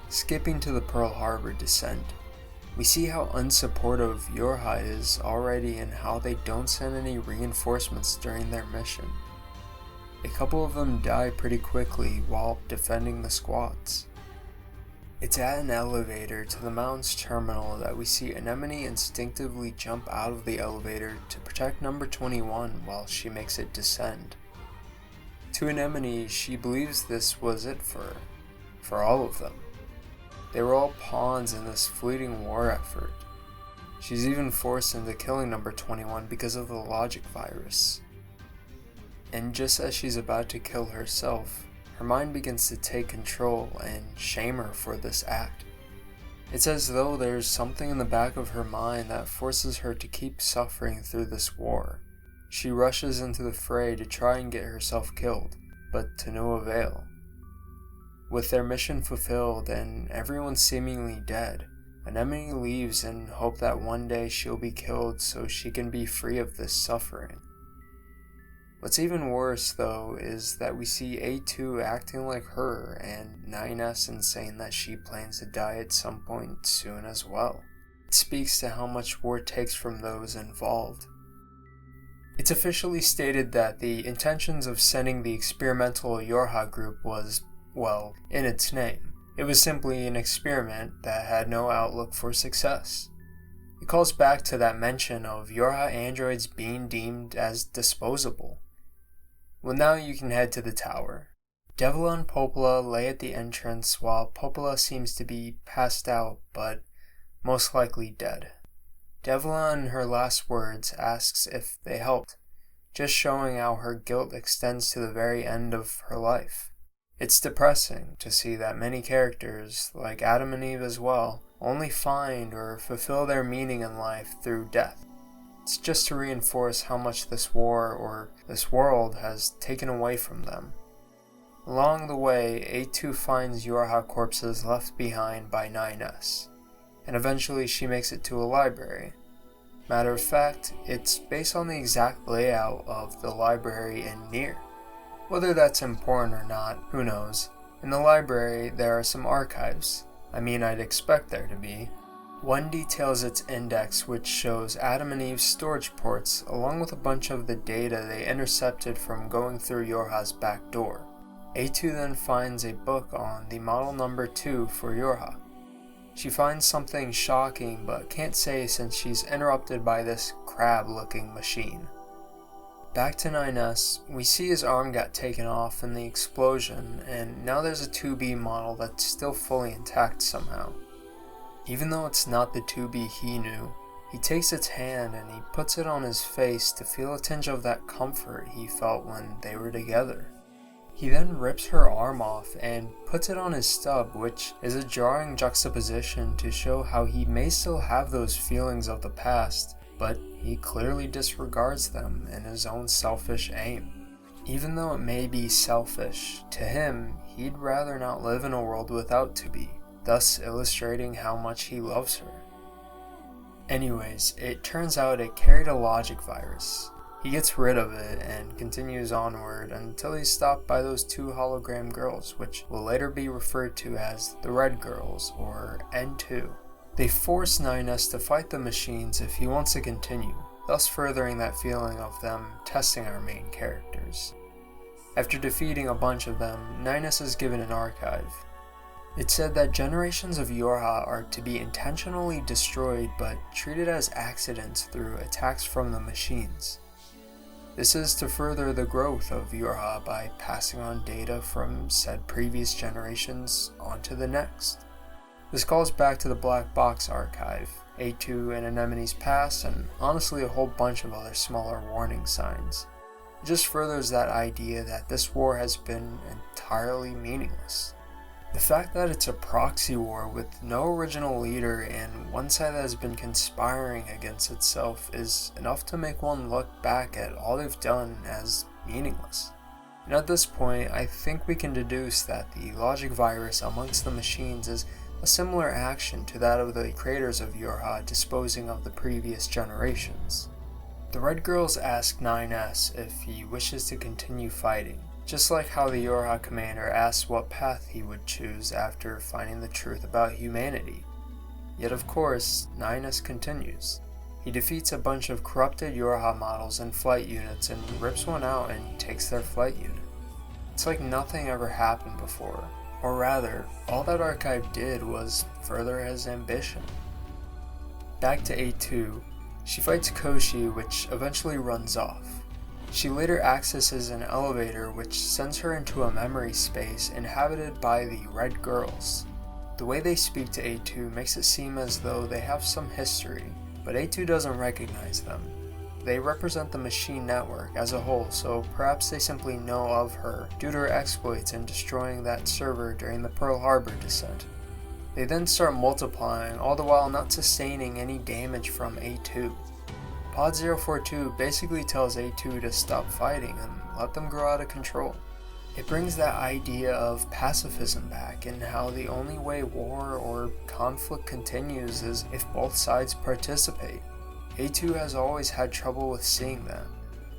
Skipping to the Pearl Harbor descent, we see how unsupportive Yorha is already and how they don't send any reinforcements during their mission. A couple of them die pretty quickly while defending the squads. It's at an elevator to the mountain's terminal that we see Anemone instinctively jump out of the elevator to protect number 21 while she makes it descend. To Anemone, she believes this was it for all of them. They were all pawns in this fleeting war effort. She's even forced into killing number 21 because of the logic virus. And just as she's about to kill herself, her mind begins to take control and shame her for this act. It's as though there's something in the back of her mind that forces her to keep suffering through this war. She rushes into the fray to try and get herself killed, but to no avail. With their mission fulfilled and everyone seemingly dead, Anemone leaves in hope that one day she'll be killed so she can be free of this suffering. What's even worse though is that we see A2 acting like her and 9S and saying that she plans to die at some point soon as well. It speaks to how much war takes from those involved. It's officially stated that the intentions of sending the experimental Yorha group was, well, in its name. It was simply an experiment that had no outlook for success. It calls back to that mention of Yorha androids being deemed as disposable. Well, now you can head to the tower. Devila and Popola lay at the entrance while Popola seems to be passed out, but most likely dead. Devila in her last words asks if they helped, just showing how her guilt extends to the very end of her life. It's depressing to see that many characters, like Adam and Eve as well, only find or fulfill their meaning in life through death. It's just to reinforce how much this war or this world has taken away from them. Along the way, A2 finds Yorha corpses left behind by 9S, and eventually she makes it to a library. Matter of fact, it's based on the exact layout of the library in NieR. Whether that's important or not, who knows. In the library, there are some archives. I'd expect there to be. One details its index, which shows Adam and Eve's storage ports, along with a bunch of the data they intercepted from going through Yorha's back door. A2 then finds a book on the model number 2 for Yorha. She finds something shocking, but can't say since she's interrupted by this crab-looking machine. Back to 9S, we see his arm got taken off in the explosion, and now there's a 2B model that's still fully intact somehow. Even though it's not the 2B he knew, he takes its hand and he puts it on his face to feel a tinge of that comfort he felt when they were together. He then rips her arm off and puts it on his stub, which is a jarring juxtaposition to show how he may still have those feelings of the past, but he clearly disregards them in his own selfish aim. Even though it may be selfish, to him, he'd rather not live in a world without 2B, thus illustrating how much he loves her. Anyways, it turns out it carried a logic virus. He gets rid of it and continues onward until he's stopped by those 2 hologram girls, which will later be referred to as the Red Girls, or N2. They force NieR to fight the machines if he wants to continue, thus furthering that feeling of them testing our main characters. After defeating a bunch of them, NieR is given an archive. It said that generations of Yorha are to be intentionally destroyed but treated as accidents through attacks from the machines. This is to further the growth of Yorha by passing on data from said previous generations onto the next. This calls back to the Black Box archive, A2 and Anemone's past, and honestly a whole bunch of other smaller warning signs. It just furthers that idea that this war has been entirely meaningless. The fact that it's a proxy war with no original leader and one side that has been conspiring against itself is enough to make one look back at all they've done as meaningless. And at this point, I think we can deduce that the logic virus amongst the machines is a similar action to that of the creators of Yorha disposing of the previous generations. The Red Girls ask NieR if he wishes to continue fighting, just like how the Yorha commander asks what path he would choose after finding the truth about humanity. Yet of course, NieR continues. He defeats a bunch of corrupted Yorha models and flight units and rips one out and takes their flight unit. It's like nothing ever happened before, or rather, all that archive did was further his ambition. Back to A2, she fights Koshi, which eventually runs off. She later accesses an elevator which sends her into a memory space inhabited by the Red Girls. The way they speak to A2 makes it seem as though they have some history, but A2 doesn't recognize them. They represent the machine network as a whole, so perhaps they simply know of her due to her exploits in destroying that server during the Pearl Harbor descent. They then start multiplying, all the while not sustaining any damage from A2. Pod 042 basically tells A2 to stop fighting and let them grow out of control. It brings that idea of pacifism back and how the only way war or conflict continues is if both sides participate. A2 has always had trouble with seeing that,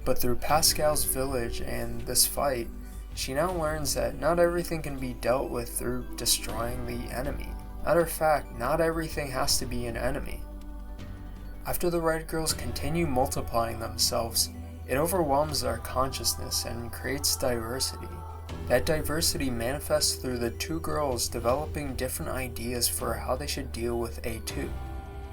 but through Pascal's village and this fight, she now learns that not everything can be dealt with through destroying the enemy. Matter of fact, not everything has to be an enemy. After the Red Girls continue multiplying themselves, it overwhelms their consciousness and creates diversity. That diversity manifests through the 2 girls developing different ideas for how they should deal with A2.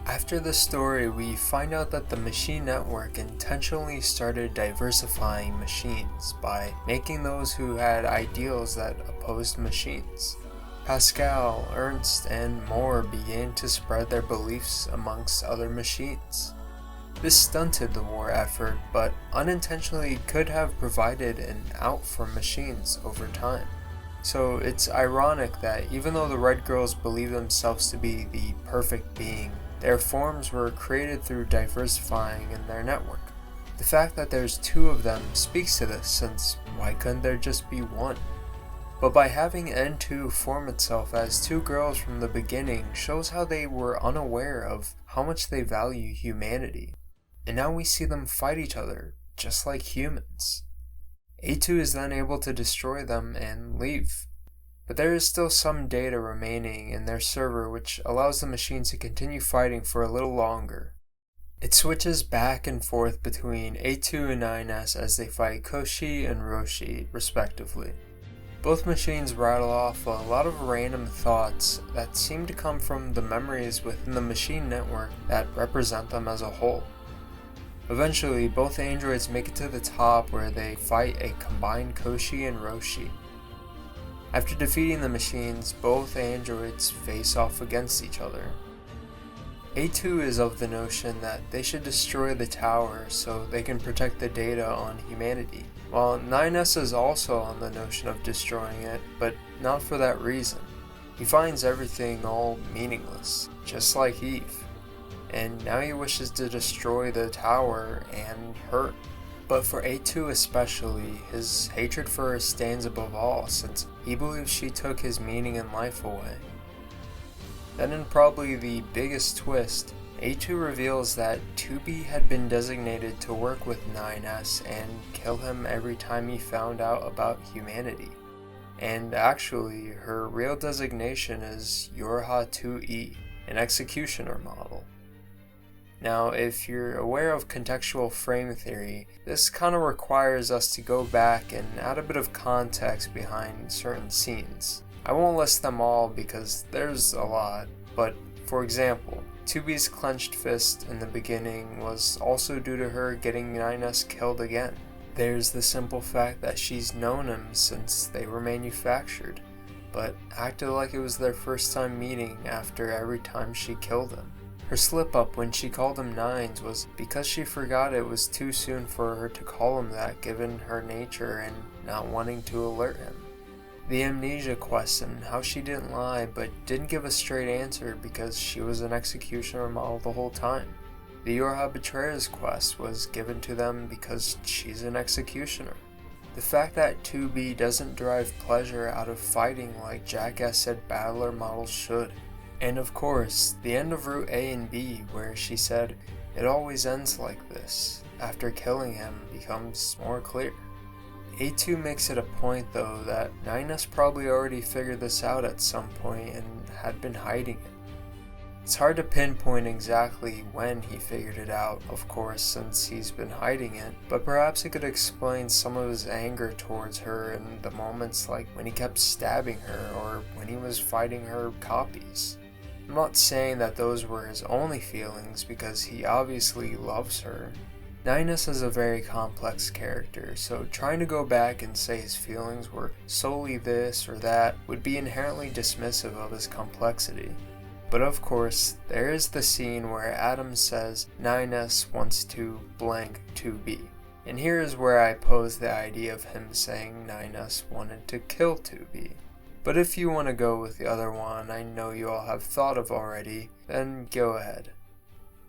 After the story, we find out that the machine network intentionally started diversifying machines by making those who had ideals that opposed machines. Pascal, Ernst, and more began to spread their beliefs amongst other machines. This stunted the war effort, but unintentionally could have provided an out for machines over time. So it's ironic that even though the Red Girls believe themselves to be the perfect being, their forms were created through diversifying in their network. The fact that there's 2 of them speaks to this, since why couldn't there just be 1? But by having N2 form itself as 2 girls from the beginning shows how they were unaware of how much they value humanity. And now we see them fight each other, just like humans. A2 is then able to destroy them and leave. But there is still some data remaining in their server which allows the machines to continue fighting for a little longer. It switches back and forth between A2 and NieR as they fight Koshi and Roshi, respectively. Both machines rattle off a lot of random thoughts that seem to come from the memories within the machine network that represent them as a whole. Eventually, both androids make it to the top where they fight a combined Koshi and Roshi. After defeating the machines, both androids face off against each other. A2 is of the notion that they should destroy the tower so they can protect the data on humanity, while 9S is also on the notion of destroying it, but not for that reason. He finds everything all meaningless, just like Eve, and now he wishes to destroy the tower and her. But for A2 especially, his hatred for her stands above all, since he believes she took his meaning in life away. Then in probably the biggest twist, A2 reveals that 2B had been designated to work with 9S and kill him every time he found out about humanity. And actually, her real designation is Yorha 2E, an executioner model. Now, if you're aware of contextual frame theory, this kind of requires us to go back and add a bit of context behind certain scenes. I won't list them all because there's a lot, but for example, 2B's clenched fist in the beginning was also due to her getting 9S killed again. There's the simple fact that she's known him since they were manufactured, but acted like it was their first time meeting after every time she killed him. Her slip up when she called him Nines was because she forgot it was too soon for her to call him that given her nature and not wanting to alert him. The amnesia question, how she didn't lie but didn't give a straight answer because she was an executioner model the whole time. The Yorha Betrayer's quest was given to them because she's an executioner. The fact that 2B doesn't derive pleasure out of fighting like Jackass said battler models should. And of course, the end of Route A and B where she said, "It always ends like this," after killing him becomes more clear. A2 makes it a point though that 9S probably already figured this out at some point and had been hiding it. It's hard to pinpoint exactly when he figured it out, of course, since he's been hiding it, but perhaps it could explain some of his anger towards her in the moments like when he kept stabbing her or when he was fighting her copies. I'm not saying that those were his only feelings because he obviously loves her. 9S is a very complex character, so trying to go back and say his feelings were solely this or that would be inherently dismissive of his complexity. But of course, there is the scene where Adam says 9S wants to blank 2B. And here is where I pose the idea of him saying 9S wanted to kill 2B. But if you want to go with the other one I know you all have thought of already, then go ahead.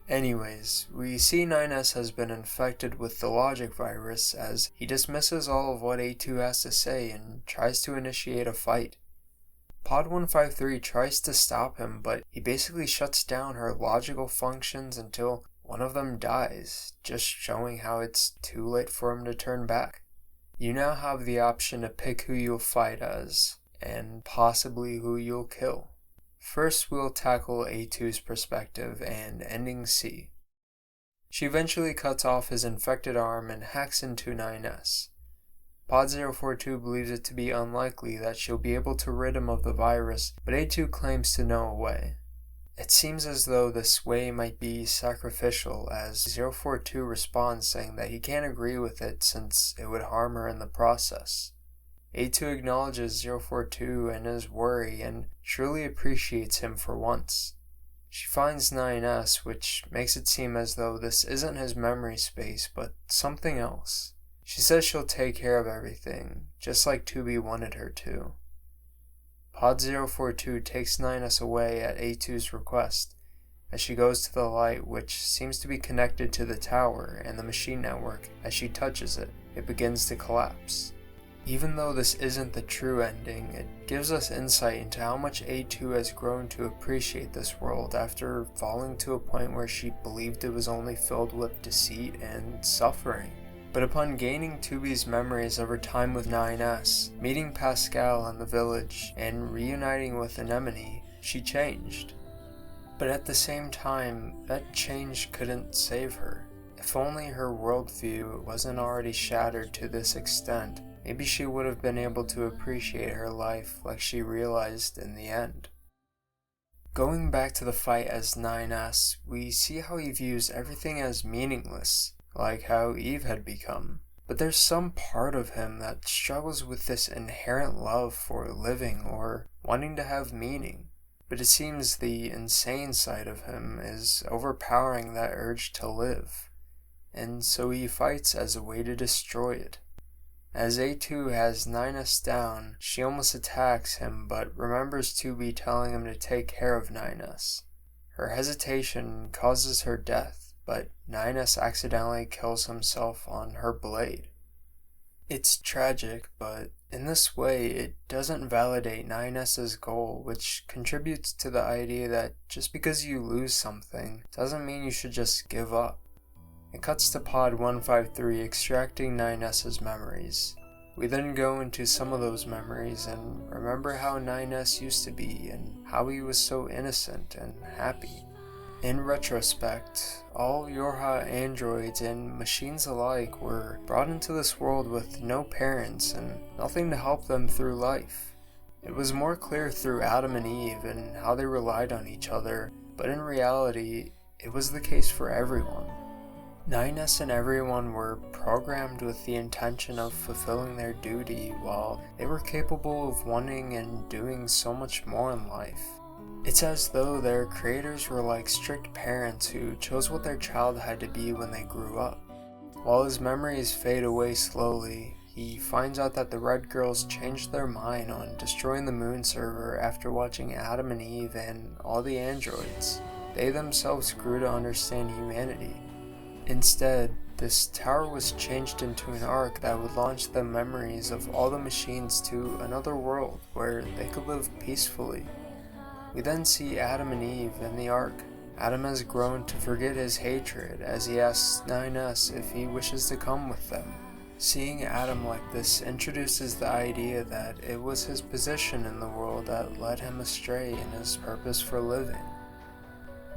Anyways, we see 9S has been infected with the logic virus as he dismisses all of what A2 has to say and tries to initiate a fight. Pod 153 tries to stop him, but he basically shuts down her logical functions until one of them dies, just showing how it's too late for him to turn back. You now have the option to pick who you'll fight as, and possibly who you'll kill. First, we'll tackle A2's perspective and ending C. She eventually cuts off his infected arm and hacks into 9S. Pod 042 believes it to be unlikely that she'll be able to rid him of the virus, but A2 claims to know a way. It seems as though this way might be sacrificial, as 042 responds saying that he can't agree with it since it would harm her in the process. A2 acknowledges 042 and his worry and truly appreciates him for once. She finds 9S, which makes it seem as though this isn't his memory space, but something else. She says she'll take care of everything, just like 2B wanted her to. Pod 042 takes 9S away at A2's request, as she goes to the light which seems to be connected to the tower and the machine network. As she touches it, it begins to collapse. Even though this isn't the true ending, it gives us insight into how much A2 has grown to appreciate this world after falling to a point where she believed it was only filled with deceit and suffering. But upon gaining 2B's memories of her time with 9S, meeting Pascal in the village, and reuniting with Anemone, she changed. But at the same time, that change couldn't save her. If only her worldview wasn't already shattered to this extent, maybe she would have been able to appreciate her life like she realized in the end. Going back to the fight as 9S, we see how he views everything as meaningless, like how Eve had become. But there's some part of him that struggles with this inherent love for living or wanting to have meaning. but it seems the insane side of him is overpowering that urge to live, and so he fights as a way to destroy it. As A2 has NieR down, she almost attacks him but remembers 2B telling him to take care of NieR. Her hesitation causes her death, but NieR accidentally kills himself on her blade. It's tragic, but in this way it doesn't validate NieR's goal, which contributes to the idea that just because you lose something doesn't mean you should just give up. It cuts to Pod 153 extracting NieR's memories. We then go into some of those memories and remember how NieR used to be and how he was so innocent and happy. In retrospect, all Yorha androids and machines alike were brought into this world with no parents and nothing to help them through life. It was more clear through Adam and Eve and how they relied on each other, but in reality, it was the case for everyone. NieR and everyone were programmed with the intention of fulfilling their duty while they were capable of wanting and doing so much more in life. It's as though their creators were like strict parents who chose what their child had to be when they grew up. While his memories fade away slowly, he finds out that the Red Girls changed their mind on destroying the moon server after watching Adam and Eve and all the androids. They themselves grew to understand humanity. Instead, this tower was changed into an ark that would launch the memories of all the machines to another world where they could live peacefully. We then see Adam and Eve in the ark. Adam has grown to forget his hatred as he asks NieR if he wishes to come with them. Seeing Adam like this introduces the idea that it was his position in the world that led him astray in his purpose for living.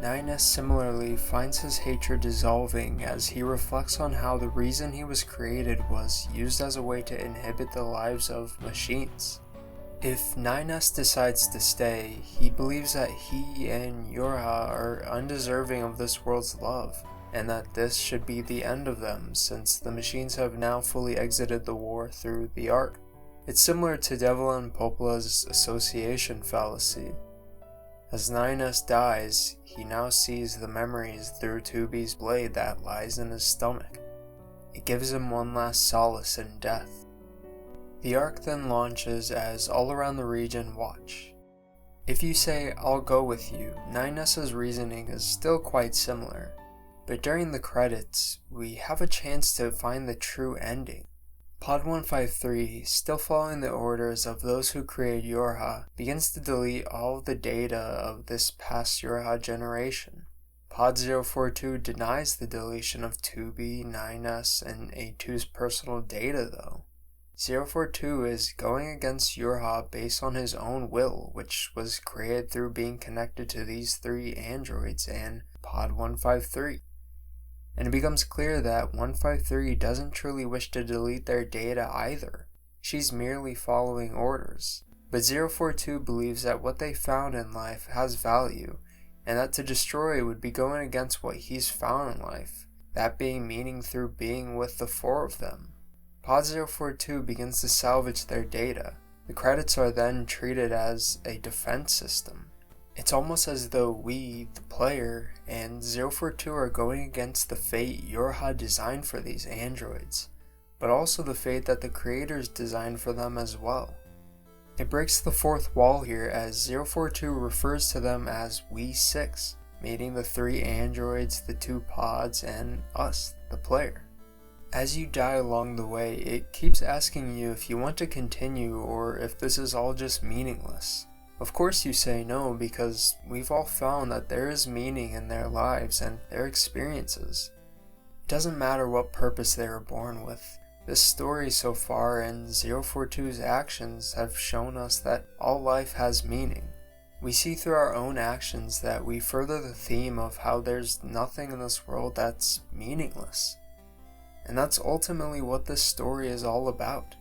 NieR similarly finds his hatred dissolving as he reflects on how the reason he was created was used as a way to inhibit the lives of machines. If NieR decides to stay, he believes that he and Yorha are undeserving of this world's love, and that this should be the end of them since the machines have now fully exited the war through the Ark. It's similar to Devil and Popola's association fallacy. As NieR dies, he now sees the memories through 2B's blade that lies in his stomach. It gives him one last solace in death. The Ark then launches as all around the region watch. If you say, "I'll go with you," NieR's reasoning is still quite similar. But during the credits, we have a chance to find the true ending. Pod 153, still following the orders of those who created Yorha, begins to delete all of the data of this past Yorha generation. Pod 042 denies the deletion of 2B, NieR, and A2's personal data though. 042 is going against Yorha based on his own will, which was created through being connected to these three androids and Pod 153. And it becomes clear that 153 doesn't truly wish to delete their data either. She's merely following orders. But 042 believes that what they found in life has value, and that to destroy would be going against what he's found in life, that being meaning through being with the four of them. Pod 042 begins to salvage their data. The credits are then treated as a defense system. It's almost as though we, the player, and 042 are going against the fate Yorha designed for these androids, but also the fate that the creators designed for them as well. It breaks the fourth wall here as 042 refers to them as We 6, meaning the three androids, the two pods, and us, the player. As you die along the way, it keeps asking you if you want to continue or if this is all just meaningless. Of course you say no, because we've all found that there is meaning in their lives and their experiences. It doesn't matter what purpose they were born with. This story so far and 042's actions have shown us that all life has meaning. We see through our own actions that we further the theme of how there's nothing in this world that's meaningless. And that's ultimately what this story is all about.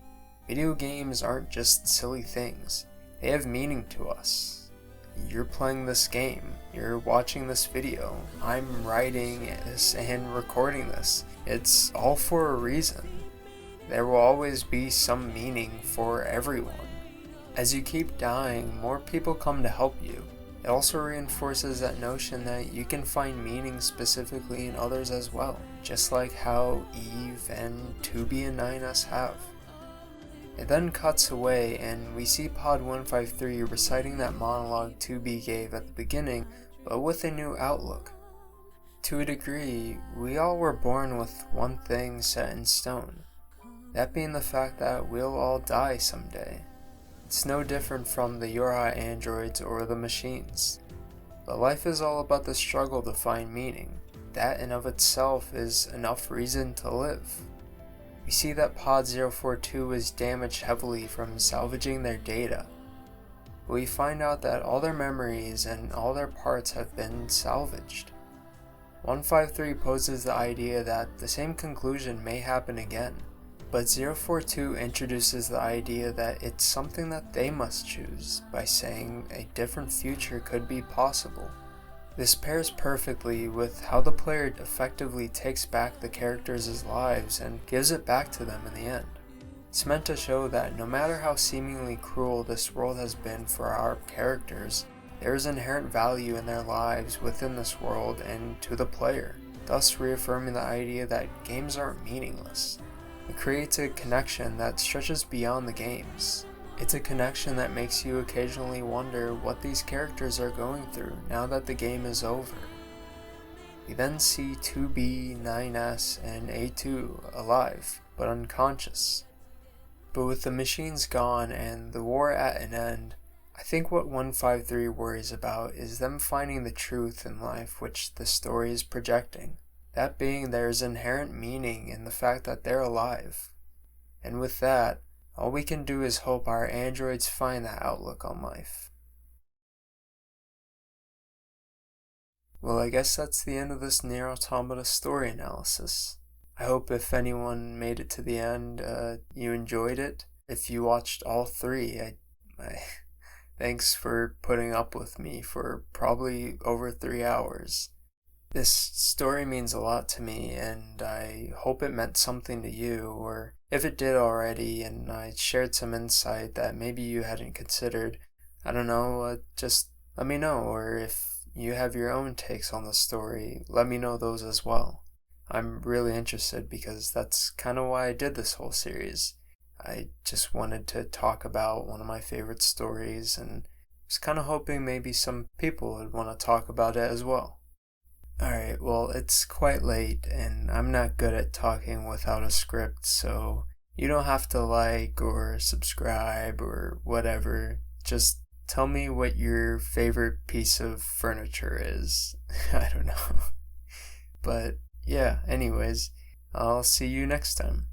Video games aren't just silly things. They have meaning to us. You're playing this game. You're watching this video. I'm writing this and recording this. It's all for a reason. There will always be some meaning for everyone. As you keep dying, more people come to help you. It also reinforces that notion that you can find meaning specifically in others as well, just like how Eve and 2B and 9S have. It then cuts away and we see Pod 153 reciting that monologue 2B gave at the beginning, but with a new outlook. To a degree, we all were born with one thing set in stone, that being the fact that we'll all die someday. It's no different from the Yorha androids or the machines. But life is all about the struggle to find meaning. That in of itself is enough reason to live. We see that Pod 042 is damaged heavily from salvaging their data. But we find out that all their memories and all their parts have been salvaged. 153 poses the idea that the same conclusion may happen again. But 042 introduces the idea that it's something that they must choose by saying a different future could be possible. This pairs perfectly with how the player effectively takes back the characters' lives and gives it back to them in the end. It's meant to show that no matter how seemingly cruel this world has been for our characters, there is inherent value in their lives within this world and to the player, thus reaffirming the idea that games aren't meaningless. It creates a connection that stretches beyond the games. It's a connection that makes you occasionally wonder what these characters are going through now that the game is over. We then see 2B, 9S, and A2 alive, but unconscious. But with the machines gone and the war at an end, I think what 153 worries about is them finding the truth in life which the story is projecting. That being there's inherent meaning in the fact that they're alive. And with that, all we can do is hope our androids find that outlook on life. Well, I guess that's the end of this NieR Automata story analysis. I hope if anyone made it to the end, you enjoyed it. If you watched all three, I thanks for putting up with me for probably over 3 hours. This story means a lot to me, and I hope it meant something to you, or if it did already and I shared some insight that maybe you hadn't considered, I don't know, just let me know, or if you have your own takes on the story, let me know those as well. I'm really interested because that's kind of why I did this whole series. I just wanted to talk about one of my favorite stories and was kind of hoping maybe some people would want to talk about it as well. Alright, well, it's quite late, and I'm not good at talking without a script, so you don't have to like or subscribe or whatever. Just tell me what your favorite piece of furniture is. I don't know. But yeah, anyways, I'll see you next time.